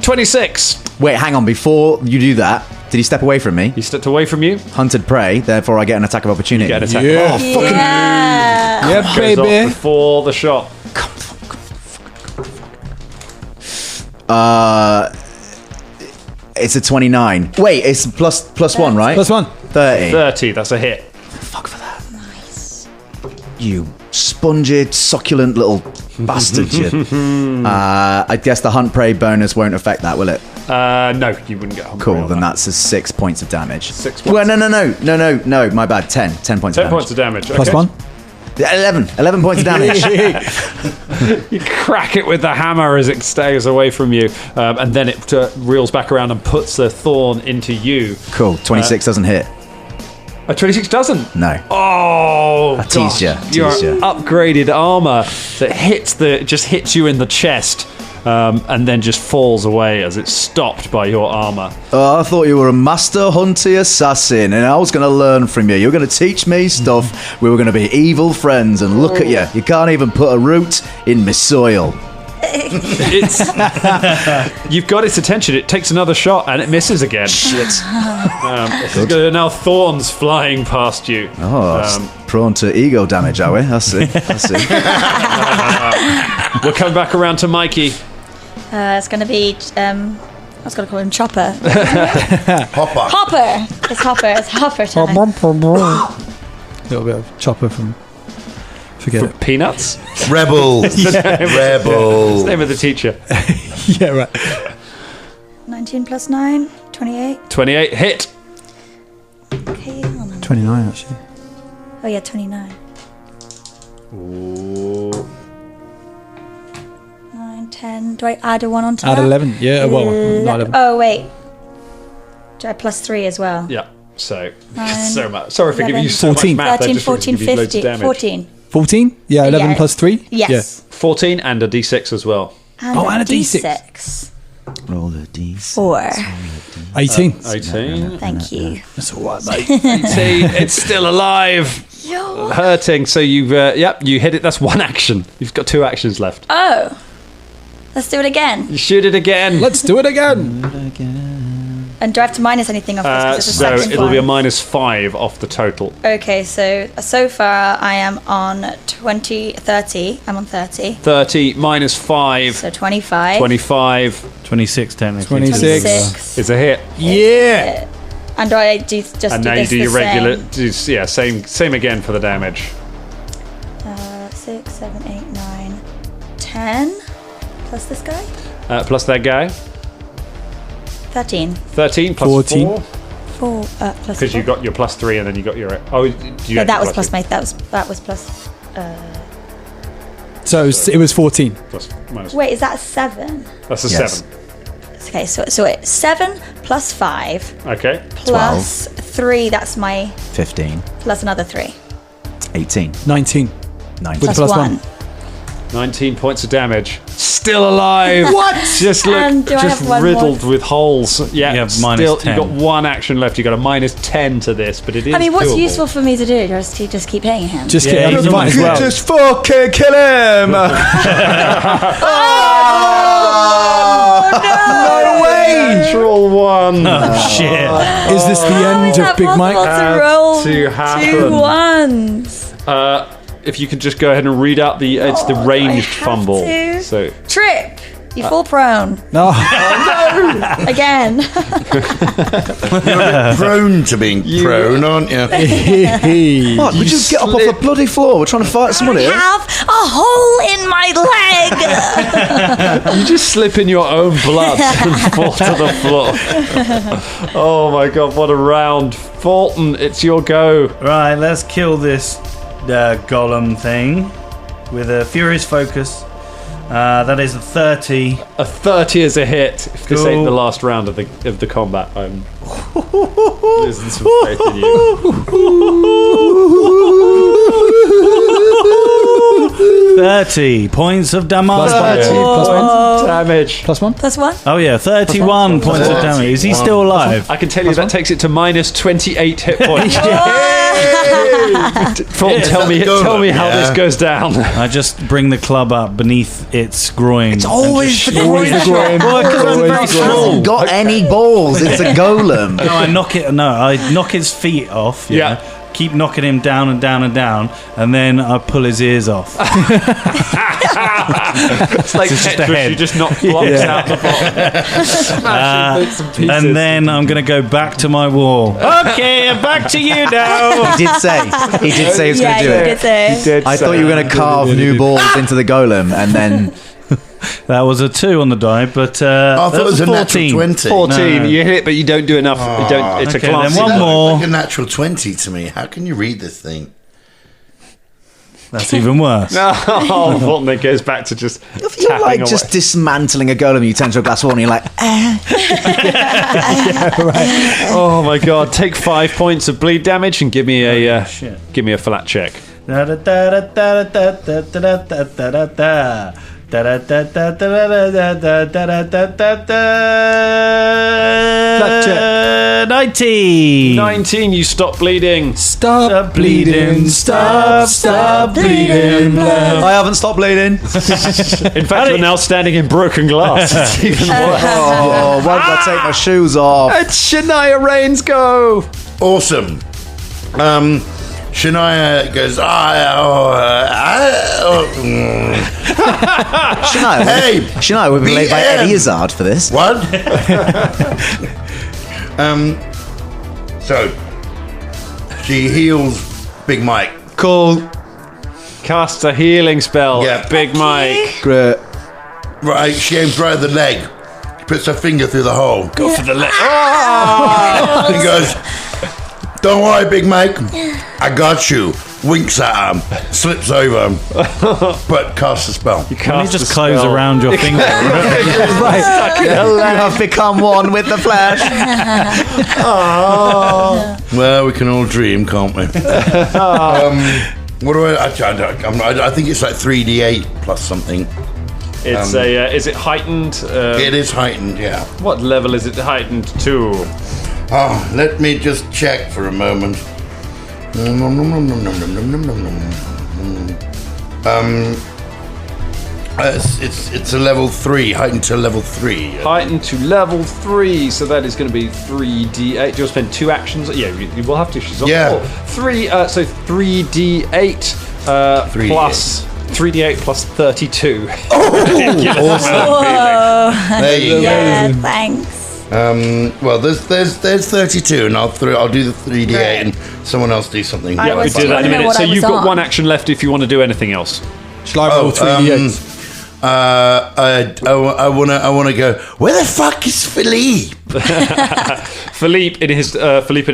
[SPEAKER 3] 26.
[SPEAKER 8] Wait, hang on. Before you do that, did he step away from me?
[SPEAKER 3] He stepped away from you.
[SPEAKER 8] Hunted prey, therefore I get an attack of opportunity.
[SPEAKER 3] You get an attack.
[SPEAKER 7] Yeah.
[SPEAKER 8] Oh, fucking
[SPEAKER 7] Yeah,
[SPEAKER 3] Goes
[SPEAKER 7] baby.
[SPEAKER 3] off before the shot.
[SPEAKER 8] It's a 29. Wait, it's plus one, right?
[SPEAKER 7] +1.
[SPEAKER 8] 30.
[SPEAKER 3] 30. That's a hit.
[SPEAKER 8] Fuck for that. Nice. You spongy, succulent little bastard. You. I guess the hunt prey bonus won't affect that, will it?
[SPEAKER 3] No, you wouldn't get hungry.
[SPEAKER 8] Cool, then that's a 6 points of damage.
[SPEAKER 3] 6 points.
[SPEAKER 8] Well, no, my bad. 10 points of
[SPEAKER 3] 10
[SPEAKER 8] damage.
[SPEAKER 3] points of damage.
[SPEAKER 7] +1.
[SPEAKER 8] 11 points of damage.
[SPEAKER 3] You crack it with the hammer as it stays away from you, and then it reels back around and puts the thorn into you.
[SPEAKER 8] Cool, 26 doesn't hit.
[SPEAKER 3] A 26 doesn't.
[SPEAKER 8] No.
[SPEAKER 3] Oh,
[SPEAKER 8] I teased ya.
[SPEAKER 3] Your
[SPEAKER 8] Teased ya.
[SPEAKER 3] upgraded armor that just hits you in the chest, and then just falls away as it's stopped by your armor.
[SPEAKER 8] Oh, I thought you were a master hunty assassin, and I was going to learn from you. You were going to teach me stuff. We were going to be evil friends, and look at you. You can't even put a root in my soil.
[SPEAKER 3] You've got its attention. It takes another shot and it misses again. Shit. Now thorns flying past you.
[SPEAKER 8] Oh, prone to ego damage, are we? I see.
[SPEAKER 3] We'll come back around to Mikey.
[SPEAKER 5] It's going to be. I was going to call him Chopper.
[SPEAKER 4] Hopper.
[SPEAKER 5] Hopper. It's Hopper time.
[SPEAKER 7] A little bit of Chopper from... Forget it.
[SPEAKER 3] Peanuts?
[SPEAKER 4] Rebel.
[SPEAKER 3] It's the
[SPEAKER 4] Rebel.
[SPEAKER 3] name of the teacher.
[SPEAKER 7] Yeah, right.
[SPEAKER 5] 19 plus 9, 28.
[SPEAKER 3] 28 hit.
[SPEAKER 5] Okay, hold on.
[SPEAKER 7] 29, actually.
[SPEAKER 5] Oh yeah, 29.
[SPEAKER 3] Ooh.
[SPEAKER 5] 9, 10. Do I add a 1 onto
[SPEAKER 7] Add
[SPEAKER 5] that?
[SPEAKER 7] 11. Yeah, well, not 11.
[SPEAKER 5] Oh wait. Do I plus 3 as well?
[SPEAKER 3] Yeah. So
[SPEAKER 5] Nine,
[SPEAKER 3] much. Sorry for giving you so
[SPEAKER 7] 14.
[SPEAKER 3] much math.
[SPEAKER 5] 13,
[SPEAKER 3] I just
[SPEAKER 5] 14,
[SPEAKER 3] give you loads of
[SPEAKER 5] 15.
[SPEAKER 3] damage.
[SPEAKER 5] 14.
[SPEAKER 7] 14? Yeah, 11
[SPEAKER 5] Yeah.
[SPEAKER 7] plus 3?
[SPEAKER 5] Yes.
[SPEAKER 3] 14 and a d6 as well.
[SPEAKER 5] And
[SPEAKER 7] Oh, and a
[SPEAKER 5] D6.
[SPEAKER 8] Roll a d6.
[SPEAKER 5] 4.
[SPEAKER 7] Yeah. 18.
[SPEAKER 3] 18.
[SPEAKER 5] Thank you.
[SPEAKER 7] That's all right, mate.
[SPEAKER 3] 18. It's still alive. Hurting. So you've you hit it. That's one action. You've got 2 actions left.
[SPEAKER 5] Oh. Let's do it again.
[SPEAKER 3] You shoot it again.
[SPEAKER 7] Let's do it again.
[SPEAKER 5] And do I have to minus anything off this? 'Cause it's a
[SPEAKER 3] So
[SPEAKER 5] second
[SPEAKER 3] it'll be a
[SPEAKER 5] one?
[SPEAKER 3] -5 off the total.
[SPEAKER 5] Okay, so far I am on 30. I'm on 30.
[SPEAKER 3] 30 minus 5.
[SPEAKER 5] So 25.
[SPEAKER 3] 25
[SPEAKER 9] 26 technically.
[SPEAKER 7] 26.
[SPEAKER 5] 26.
[SPEAKER 3] is a hit.
[SPEAKER 7] Yeah.
[SPEAKER 5] And do I just do
[SPEAKER 3] And now you
[SPEAKER 5] this
[SPEAKER 3] do your
[SPEAKER 5] the
[SPEAKER 3] regular.
[SPEAKER 5] same?
[SPEAKER 3] Same again for the damage.
[SPEAKER 5] 6, 7, 8, 9, 10. Plus this guy?
[SPEAKER 3] Plus that guy.
[SPEAKER 5] 13.
[SPEAKER 3] 13 plus
[SPEAKER 7] 14.
[SPEAKER 5] 4 plus
[SPEAKER 3] Because
[SPEAKER 5] 4.
[SPEAKER 3] you got your plus 3 and then you got your. Oh, you
[SPEAKER 5] No,
[SPEAKER 3] had
[SPEAKER 5] that was
[SPEAKER 3] your
[SPEAKER 5] plus my. That was plus.
[SPEAKER 7] So it was 14.
[SPEAKER 3] plus minus.
[SPEAKER 5] Wait, is that 7?
[SPEAKER 3] That's a
[SPEAKER 8] Yes.
[SPEAKER 3] 7.
[SPEAKER 5] Okay, so it's 7 plus 5
[SPEAKER 3] Okay.
[SPEAKER 5] plus 3. That's my
[SPEAKER 8] 15.
[SPEAKER 5] plus another 3
[SPEAKER 8] 18.
[SPEAKER 7] 19.
[SPEAKER 8] 19.
[SPEAKER 7] With
[SPEAKER 5] plus
[SPEAKER 7] plus
[SPEAKER 5] 1.
[SPEAKER 7] 1.
[SPEAKER 3] 19 points of damage. Still alive.
[SPEAKER 7] What?
[SPEAKER 3] Just look,
[SPEAKER 5] And do I
[SPEAKER 3] just
[SPEAKER 5] have one
[SPEAKER 3] riddled
[SPEAKER 5] more?
[SPEAKER 3] with holes. Yeah,
[SPEAKER 9] You have
[SPEAKER 3] still,
[SPEAKER 9] minus 10.
[SPEAKER 3] You've got 1 action left. You've got a minus 10 to this, but it is
[SPEAKER 5] I mean, what's
[SPEAKER 3] doable.
[SPEAKER 5] useful for me to do? Just keep hitting him.
[SPEAKER 7] Just
[SPEAKER 9] Yeah,
[SPEAKER 7] kidding.
[SPEAKER 9] he's
[SPEAKER 7] You might as
[SPEAKER 9] almost
[SPEAKER 7] well.
[SPEAKER 8] Just fucking kill him!
[SPEAKER 5] Oh,
[SPEAKER 8] No way!
[SPEAKER 3] Natural 1.
[SPEAKER 9] Shit.
[SPEAKER 7] Is this the end
[SPEAKER 5] How
[SPEAKER 7] of Big Mike?
[SPEAKER 5] possible
[SPEAKER 3] Had
[SPEAKER 5] to roll
[SPEAKER 3] to happen.
[SPEAKER 5] 2 ones?
[SPEAKER 3] If you could just go ahead and read out it's the
[SPEAKER 5] Oh, do I
[SPEAKER 3] ranged
[SPEAKER 5] have
[SPEAKER 3] fumble.
[SPEAKER 5] to?
[SPEAKER 3] So
[SPEAKER 5] Trip. You fall prone.
[SPEAKER 7] No.
[SPEAKER 5] Again.
[SPEAKER 4] You're a bit prone to being prone, aren't you?
[SPEAKER 8] What? Would you get up off the bloody floor? We're trying to fight someone
[SPEAKER 10] I
[SPEAKER 8] here.
[SPEAKER 10] have a hole in my leg.
[SPEAKER 3] You just slip in your own blood and fall to the floor. Oh my god, what a round. Folton, it's your go.
[SPEAKER 9] Right, let's kill this golem thing with a furious focus. That is a 30.
[SPEAKER 3] A 30 is a hit. If this
[SPEAKER 9] Cool.
[SPEAKER 3] ain't the last round of the combat, I'm losing some faith in you.
[SPEAKER 9] 30 points of damage.
[SPEAKER 3] Damage.
[SPEAKER 7] +1.
[SPEAKER 5] +1.
[SPEAKER 9] Oh yeah, 31 points of damage. Is he still alive?
[SPEAKER 3] I can tell you that takes it to minus 28 hit points. Fulton, tell me how this goes down.
[SPEAKER 9] I just bring the club up beneath its groin. It's
[SPEAKER 8] always the groin.
[SPEAKER 9] small.
[SPEAKER 8] Got any balls? It's a golem.
[SPEAKER 9] No, I knock his feet off.
[SPEAKER 3] Yeah.
[SPEAKER 9] Keep knocking him down and down and down, and then I pull his ears off.
[SPEAKER 3] It's like
[SPEAKER 9] It's just a
[SPEAKER 3] Tetris,
[SPEAKER 9] head.
[SPEAKER 3] you just knock blocks out the bottom.
[SPEAKER 9] And then I'm going to go back to my wall. Okay, I'm back to you now.
[SPEAKER 8] He did say he was going to
[SPEAKER 5] Yeah,
[SPEAKER 8] do
[SPEAKER 5] you
[SPEAKER 8] it.
[SPEAKER 5] did say.
[SPEAKER 8] I thought you were going to carve new balls into the golem, and then
[SPEAKER 9] That was a 2 on the die, but
[SPEAKER 4] I thought it was a
[SPEAKER 9] 14.
[SPEAKER 4] natural 20.
[SPEAKER 3] 14,
[SPEAKER 9] No.
[SPEAKER 3] you hit, but you don't do enough. You don't, it's
[SPEAKER 9] Okay,
[SPEAKER 3] a class.
[SPEAKER 9] then one more.
[SPEAKER 4] Like a natural 20 to me. How can you read this thing?
[SPEAKER 9] That's even worse.
[SPEAKER 3] Oh, Fulton, it goes back to just
[SPEAKER 8] if you're
[SPEAKER 3] tapping
[SPEAKER 8] like
[SPEAKER 3] away.
[SPEAKER 8] just dismantling a golem, you turn to a glass wall and you're like,
[SPEAKER 3] Oh my god! Take 5 points of bleed damage and give me a flat check.
[SPEAKER 9] Flat check. 19.
[SPEAKER 3] 19. You stop bleeding.
[SPEAKER 7] Stop bleeding. Stop bleeding. Blood.
[SPEAKER 8] I haven't stopped bleeding.
[SPEAKER 3] In fact, you're now standing in broken glass. It's even worse.
[SPEAKER 8] Oh, why did I take my shoes off?
[SPEAKER 3] It's Shania Rain's go.
[SPEAKER 4] Awesome. Shania goes,
[SPEAKER 8] Shania,
[SPEAKER 4] Hey,
[SPEAKER 8] Shania, we've been laid by
[SPEAKER 4] BM.
[SPEAKER 8] Eddie Izzard for this.
[SPEAKER 4] What? So she heals Big Mike.
[SPEAKER 8] Cool.
[SPEAKER 3] Casts a healing spell.
[SPEAKER 4] Yeah.
[SPEAKER 3] Big Mike.
[SPEAKER 8] Great.
[SPEAKER 4] Right, she aims right at the leg. Puts her finger through the hole.
[SPEAKER 3] Go for the leg.
[SPEAKER 4] And goes, "Don't worry, Big Mike. I got you." Winks at him, slips over him, but casts a spell.
[SPEAKER 9] Can you just close around your finger?
[SPEAKER 8] Right. You have become one with the flesh.
[SPEAKER 4] Well, we can all dream, can't we? What do I think it's like 3d8 plus something.
[SPEAKER 3] It's is it heightened?
[SPEAKER 4] It is heightened, yeah.
[SPEAKER 3] What level is it heightened to?
[SPEAKER 4] Oh, let me just check for a moment. It's a level 3, heightened to level 3.
[SPEAKER 3] Heightened to level 3, so that is going to be 3d8. You'll spend 2 actions. Yeah, you will have to. She's on
[SPEAKER 4] Yeah.
[SPEAKER 3] 3. So 3d8 plus 3d8 plus 32.
[SPEAKER 4] There you
[SPEAKER 5] Yeah, thanks.
[SPEAKER 4] go. Well, there's 32, and I'll do the 3d8, and someone else do something.
[SPEAKER 3] Yeah, we
[SPEAKER 5] was
[SPEAKER 3] do that in a
[SPEAKER 5] wondering
[SPEAKER 3] minute.
[SPEAKER 5] what
[SPEAKER 3] So
[SPEAKER 5] I was
[SPEAKER 3] you've got
[SPEAKER 5] on.
[SPEAKER 3] 1 action left if you want to do anything else.
[SPEAKER 7] Shall I roll 3d8s?
[SPEAKER 4] I wanna go. Where the fuck is Philippe?
[SPEAKER 3] Philippe in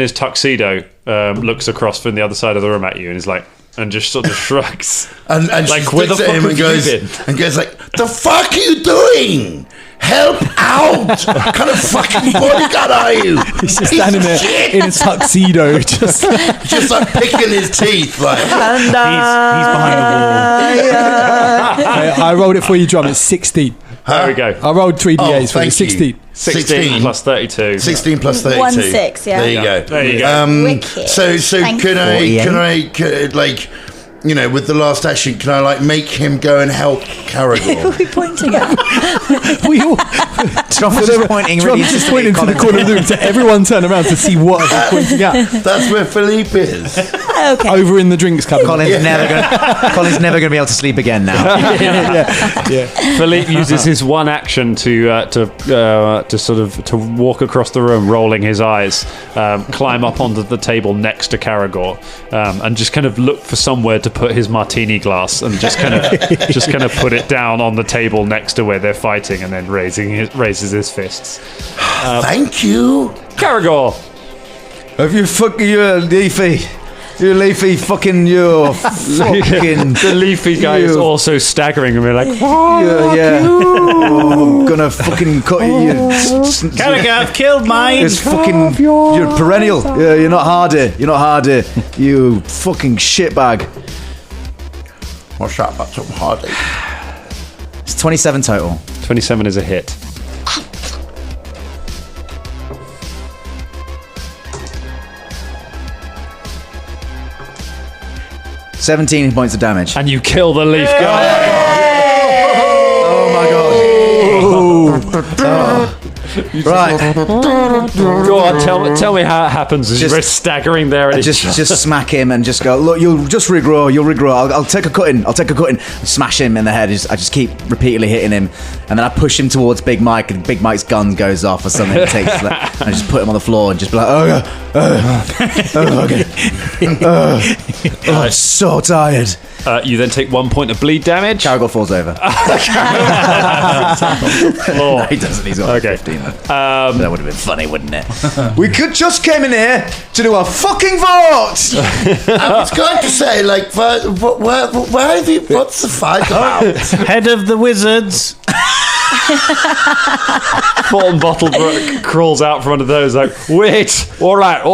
[SPEAKER 3] his tuxedo looks across from the other side of the room at you and is like, and just sort of shrugs.
[SPEAKER 4] And
[SPEAKER 3] Like,
[SPEAKER 4] she
[SPEAKER 3] where the
[SPEAKER 4] looks at
[SPEAKER 3] fuck
[SPEAKER 4] him
[SPEAKER 3] have
[SPEAKER 4] and
[SPEAKER 3] you
[SPEAKER 4] goes
[SPEAKER 3] been?
[SPEAKER 4] like, "The fuck are you doing? Help out! What kind of fucking bodyguard are you?"
[SPEAKER 7] He's just standing there in a tuxedo, just
[SPEAKER 4] like picking his teeth, like.
[SPEAKER 9] He's behind the wall.
[SPEAKER 7] I rolled it for you, Drum. It's 16.
[SPEAKER 3] There we go.
[SPEAKER 7] I rolled 3d8s for you.
[SPEAKER 4] thank
[SPEAKER 7] 16.
[SPEAKER 4] you.
[SPEAKER 3] 16 plus 32.
[SPEAKER 4] 16 plus 32.
[SPEAKER 5] 1 6, yeah.
[SPEAKER 4] There you go.
[SPEAKER 3] There you go.
[SPEAKER 5] Wicked.
[SPEAKER 4] So
[SPEAKER 5] Thank
[SPEAKER 4] can
[SPEAKER 5] you.
[SPEAKER 4] I like with the last action, can I like make him go and help Caragor?
[SPEAKER 5] Who are we pointing at?
[SPEAKER 8] John was just pointing really
[SPEAKER 7] just pointing to the corner of the room to everyone turn around to see what he's pointing at.
[SPEAKER 4] That's where Philippe is.
[SPEAKER 5] Okay.
[SPEAKER 7] Over in the drinks cabinet.
[SPEAKER 8] Colin's never going to be able to sleep again now.
[SPEAKER 7] yeah.
[SPEAKER 3] Philippe uses his one action to walk across the room, rolling his eyes, climb up onto the table next to Caragor, and just kind of look for somewhere to put his martini glass, and just kind of put it down on the table next to where they're fighting, and then raises his fists.
[SPEAKER 4] Thank you,
[SPEAKER 3] Caragor.
[SPEAKER 8] Have you fucking you leafy fucking
[SPEAKER 3] The leafy guy is also staggering and we're like,
[SPEAKER 8] I'm gonna fucking cut you.
[SPEAKER 9] Caragor, I've killed mine.
[SPEAKER 8] It's fucking you're perennial. Yeah, you're not hardy. You fucking shitbag.
[SPEAKER 4] What's that about something hardy?
[SPEAKER 8] It's 27 total.
[SPEAKER 3] 27 is a hit.
[SPEAKER 8] $17 points of damage.
[SPEAKER 3] And you kill the leaf guy.
[SPEAKER 8] Oh my god. Right.
[SPEAKER 3] Go on, tell me how it happens as you're staggering there. And
[SPEAKER 8] just smack him and just go, look, you'll regrow. I'll take a cutting. Smash him in the head. I just keep repeatedly hitting him. And then I push him towards Big Mike, and Big Mike's gun goes off or something. And I just put him on the floor and just be like, okay. I'm so tired.
[SPEAKER 3] You then take 1 point of bleed damage.
[SPEAKER 8] Caragor falls over. No, he doesn't. He's got 15. That would have been funny, wouldn't it? We could just came in here to do a fucking vote.
[SPEAKER 4] I was going to say, like, what's the fight about?
[SPEAKER 9] Head of the wizards.
[SPEAKER 3] Folton Bottlebrook crawls out from under those like, wait, all right,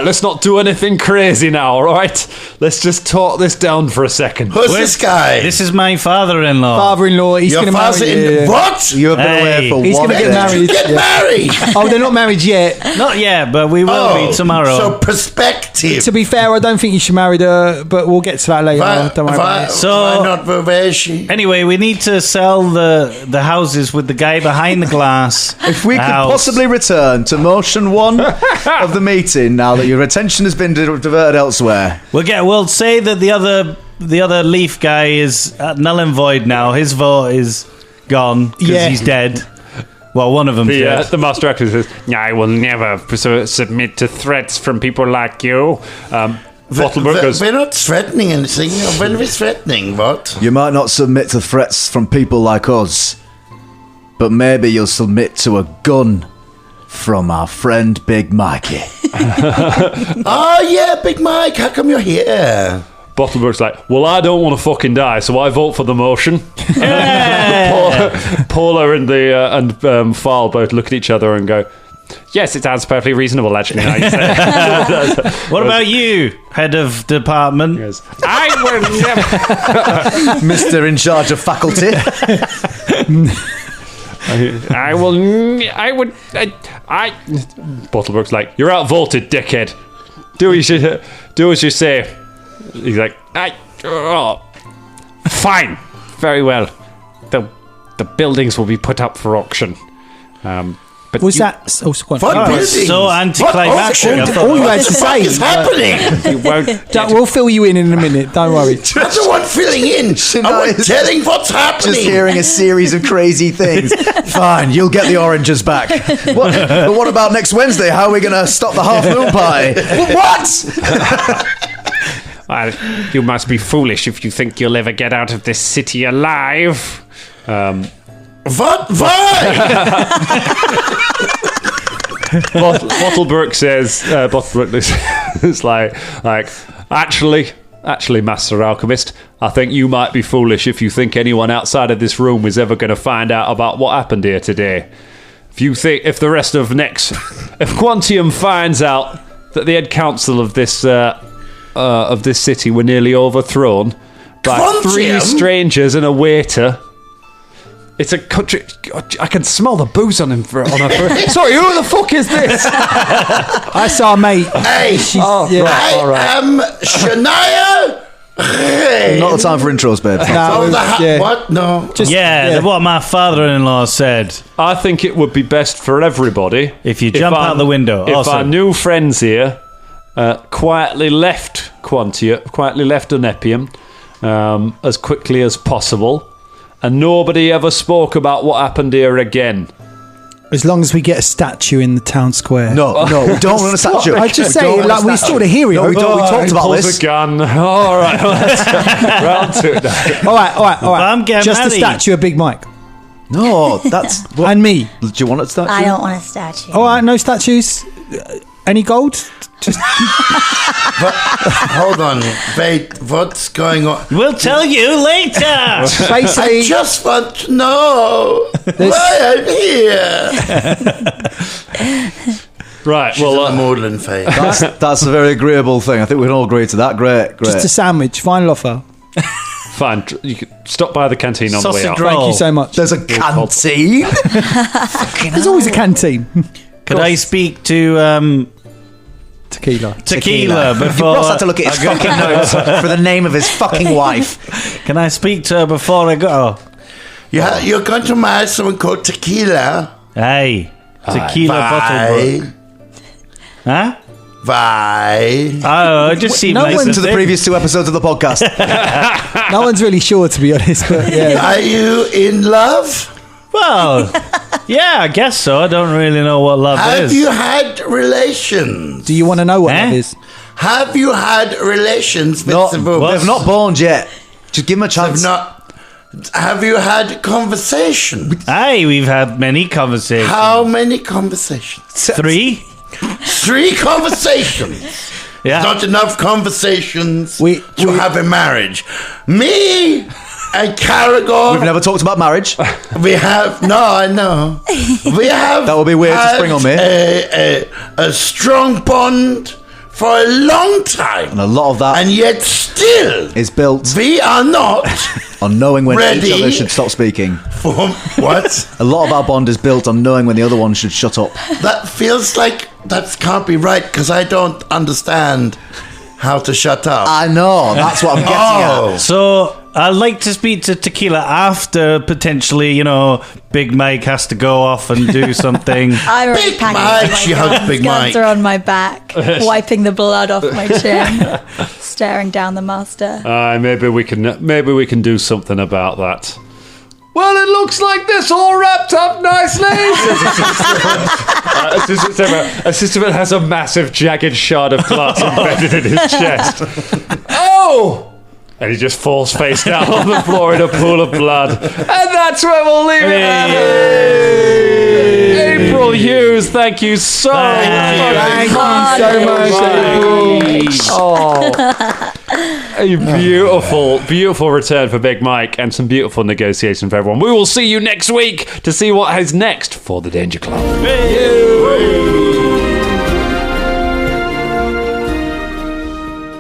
[SPEAKER 3] let's not do anything crazy now, all right? Let's just talk this down for a second.
[SPEAKER 4] Who's this guy?
[SPEAKER 9] This is my father-in-law.
[SPEAKER 7] Father-in-law, he's going to marry you.
[SPEAKER 4] What?
[SPEAKER 8] You've been away for
[SPEAKER 7] He's going to get married.
[SPEAKER 4] Get married?
[SPEAKER 7] Oh, they're not married yet.
[SPEAKER 9] Not yet, but we will be tomorrow.
[SPEAKER 4] So perspective.
[SPEAKER 7] To be fair, I don't think you should marry her, but we'll get to that later. Don't worry about it.
[SPEAKER 4] Where is she?
[SPEAKER 9] Anyway, we need to sell the houses with the guy behind the glass.
[SPEAKER 8] If we could possibly return to motion 1 of the meeting now that your attention has been diverted elsewhere.
[SPEAKER 9] We'll say that the other leaf guy is null and void now. His vote is gone because he's dead. Well, one of them.
[SPEAKER 3] The master actor says, "I will never submit to threats from people like you."
[SPEAKER 4] We're not threatening anything. When are we threatening? What?
[SPEAKER 8] You might not submit to threats from people like us, but maybe you'll submit to a gun from our friend Big Mikey.
[SPEAKER 4] Oh yeah, Big Mike. How come you're here?
[SPEAKER 3] Bottlebrook's like, well, I don't want to fucking die, so I vote for the motion. Paula and Farl both look at each other and go, yes, it sounds perfectly reasonable, actually. Now you say it.
[SPEAKER 9] What about you, head of department?
[SPEAKER 3] Goes, I will never...
[SPEAKER 8] Mr. in charge of faculty.
[SPEAKER 3] Bottlebrook's like, you're outvoted, dickhead. Do as you say. He's like, fine, very well. The buildings will be put up for auction. But
[SPEAKER 7] was that so
[SPEAKER 9] anticlimactic?
[SPEAKER 7] All you had to say
[SPEAKER 4] is happening.
[SPEAKER 3] You won't.
[SPEAKER 7] We'll fill you in a minute. Don't worry.
[SPEAKER 4] I don't want filling in. I want telling what's happening.
[SPEAKER 8] Just hearing a series of crazy things. Fine, you'll get the oranges back. But what about next Wednesday? How are we going to stop the half moon party? What?
[SPEAKER 3] Well, you must be foolish if you think you'll ever get out of this city alive.
[SPEAKER 4] What? Why?
[SPEAKER 3] Bottlebrook says, it's like, actually, Master Alchemist, I think you might be foolish if you think anyone outside of this room is ever going to find out about what happened here today. If the rest of if Quantium finds out that the head council of this city were nearly overthrown by
[SPEAKER 4] Quantium?
[SPEAKER 3] 3 strangers and a waiter. It's a country. I can smell the booze on him. Sorry, who the fuck is this?
[SPEAKER 7] I saw a mate.
[SPEAKER 4] Hey,
[SPEAKER 3] all right.
[SPEAKER 4] I am Shania
[SPEAKER 8] Not the time for intros, babe.
[SPEAKER 4] What? No.
[SPEAKER 9] What my father-in-law said.
[SPEAKER 3] I think it would be best for everybody
[SPEAKER 9] if you jump out the window.
[SPEAKER 3] If our new friends here quietly left Quantia, quietly left Onepium as quickly as possible, and nobody ever spoke about what happened here again.
[SPEAKER 7] As long as we get a statue in the town square.
[SPEAKER 8] No, we don't want a statue.
[SPEAKER 7] I just say, like, we sort of hear it.
[SPEAKER 8] No, we don't. We talked about this.
[SPEAKER 3] A gun. All right, round to it now.
[SPEAKER 7] All right.
[SPEAKER 9] I'm getting
[SPEAKER 7] just a statue of Big Mike.
[SPEAKER 8] No, that's... What?
[SPEAKER 7] And me.
[SPEAKER 8] Do you want a statue?
[SPEAKER 5] I don't want a statue.
[SPEAKER 7] All right, no statues. Any gold? Just
[SPEAKER 4] hold on, wait. What's going on?
[SPEAKER 9] We'll tell you later.
[SPEAKER 7] Basically,
[SPEAKER 4] I just want to know why I'm here.
[SPEAKER 3] Right.
[SPEAKER 4] She's a maudlin face.
[SPEAKER 8] That's a very agreeable thing. I think we can all agree to that. Great.
[SPEAKER 7] Just a sandwich. Final offer.
[SPEAKER 3] Fine. You can stop by the canteen on the way out.
[SPEAKER 7] Thank you so much.
[SPEAKER 8] There's a canteen.
[SPEAKER 7] There's always a canteen.
[SPEAKER 9] Could I speak to Tequila before...
[SPEAKER 8] Ross had to look at his fucking notes for the name of his fucking wife.
[SPEAKER 9] Can I speak to her before I go?
[SPEAKER 4] Yeah, you're going to marry someone called Tequila.
[SPEAKER 9] Hey, Tequila bottle. Huh?
[SPEAKER 4] Bye.
[SPEAKER 9] Oh, it just seemed nice.
[SPEAKER 8] Listen to the previous 2 episodes of the podcast.
[SPEAKER 7] No one's really sure, to be honest. But yeah.
[SPEAKER 4] Are you in love?
[SPEAKER 9] Well, yeah, I guess so. I don't really know what love is.
[SPEAKER 4] Have you had relations?
[SPEAKER 7] Do you want to know what love is?
[SPEAKER 4] Have you had relations with
[SPEAKER 8] they've not born yet. Just give them a chance.
[SPEAKER 4] Have you had conversation?
[SPEAKER 9] Aye, we've had many conversations.
[SPEAKER 4] How many conversations?
[SPEAKER 9] 3.
[SPEAKER 4] 3 conversations.
[SPEAKER 9] Yeah.
[SPEAKER 4] Not enough conversations to have a marriage. Me and Caragor.
[SPEAKER 8] We've never talked about marriage.
[SPEAKER 4] We have. No, I know. We have.
[SPEAKER 8] That would be weird to spring on me.
[SPEAKER 4] A strong bond for a long time.
[SPEAKER 8] And a lot of that.
[SPEAKER 4] And yet still.
[SPEAKER 8] Is built.
[SPEAKER 4] We are not.
[SPEAKER 8] On knowing when each other should stop speaking.
[SPEAKER 4] For what?
[SPEAKER 8] A lot of our bond is built on knowing when the other one should shut up.
[SPEAKER 4] That feels like that can't be right because I don't understand how to shut up.
[SPEAKER 8] I know. That's what I'm getting at.
[SPEAKER 9] So I'd like to speak to Tequila after potentially, Big Mike has to go off and do something.
[SPEAKER 5] I'm already
[SPEAKER 4] Big
[SPEAKER 5] packing
[SPEAKER 4] Mike,
[SPEAKER 5] my
[SPEAKER 4] she hugs Big
[SPEAKER 5] guns
[SPEAKER 4] Mike.
[SPEAKER 5] are on my back, wiping the blood off my chin, staring down the master.
[SPEAKER 3] Maybe we can do something about that. Well, it looks like this all wrapped up nicely. Assistant has a massive jagged shard of glass embedded in his chest. Oh! And he just falls face down on the floor in a pool of blood. And that's where we'll leave it. April Hughes, thank you so much.
[SPEAKER 7] Thank you so much, April.
[SPEAKER 3] Oh, a beautiful, beautiful return for Big Mike and some beautiful negotiation for everyone. We will see you next week to see what is next for the Danger Club.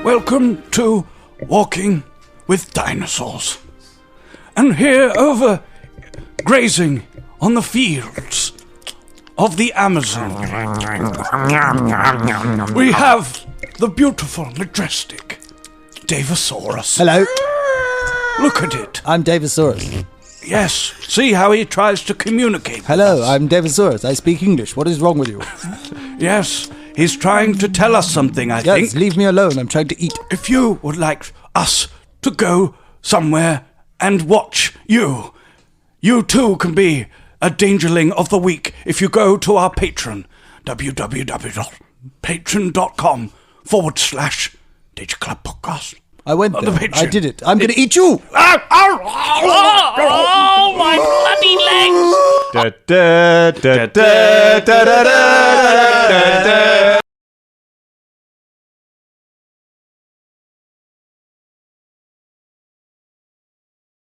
[SPEAKER 1] Welcome to Walking with Dinosaurs. And here over grazing on the fields of the Amazon, we have the beautiful, majestic Davosaurus.
[SPEAKER 7] Hello.
[SPEAKER 1] Look at it.
[SPEAKER 7] I'm Davosaurus.
[SPEAKER 1] Yes, see how he tries to communicate.
[SPEAKER 7] Hello, I'm Davosaurus. I speak English. What is wrong with you?
[SPEAKER 1] Yes, he's trying to tell us something, I think.
[SPEAKER 7] Yes, leave me alone. I'm trying to eat.
[SPEAKER 1] If you would like us to go somewhere and watch you too can be a Dangerling of the Week if you go to our Patreon, www.patreon.com/Danger Club Podcast.
[SPEAKER 7] I went there. I did it. I'm going to eat you.
[SPEAKER 10] Oh, my bloody legs!
[SPEAKER 3] Da, da, da, da, da, da, da, da, da, da.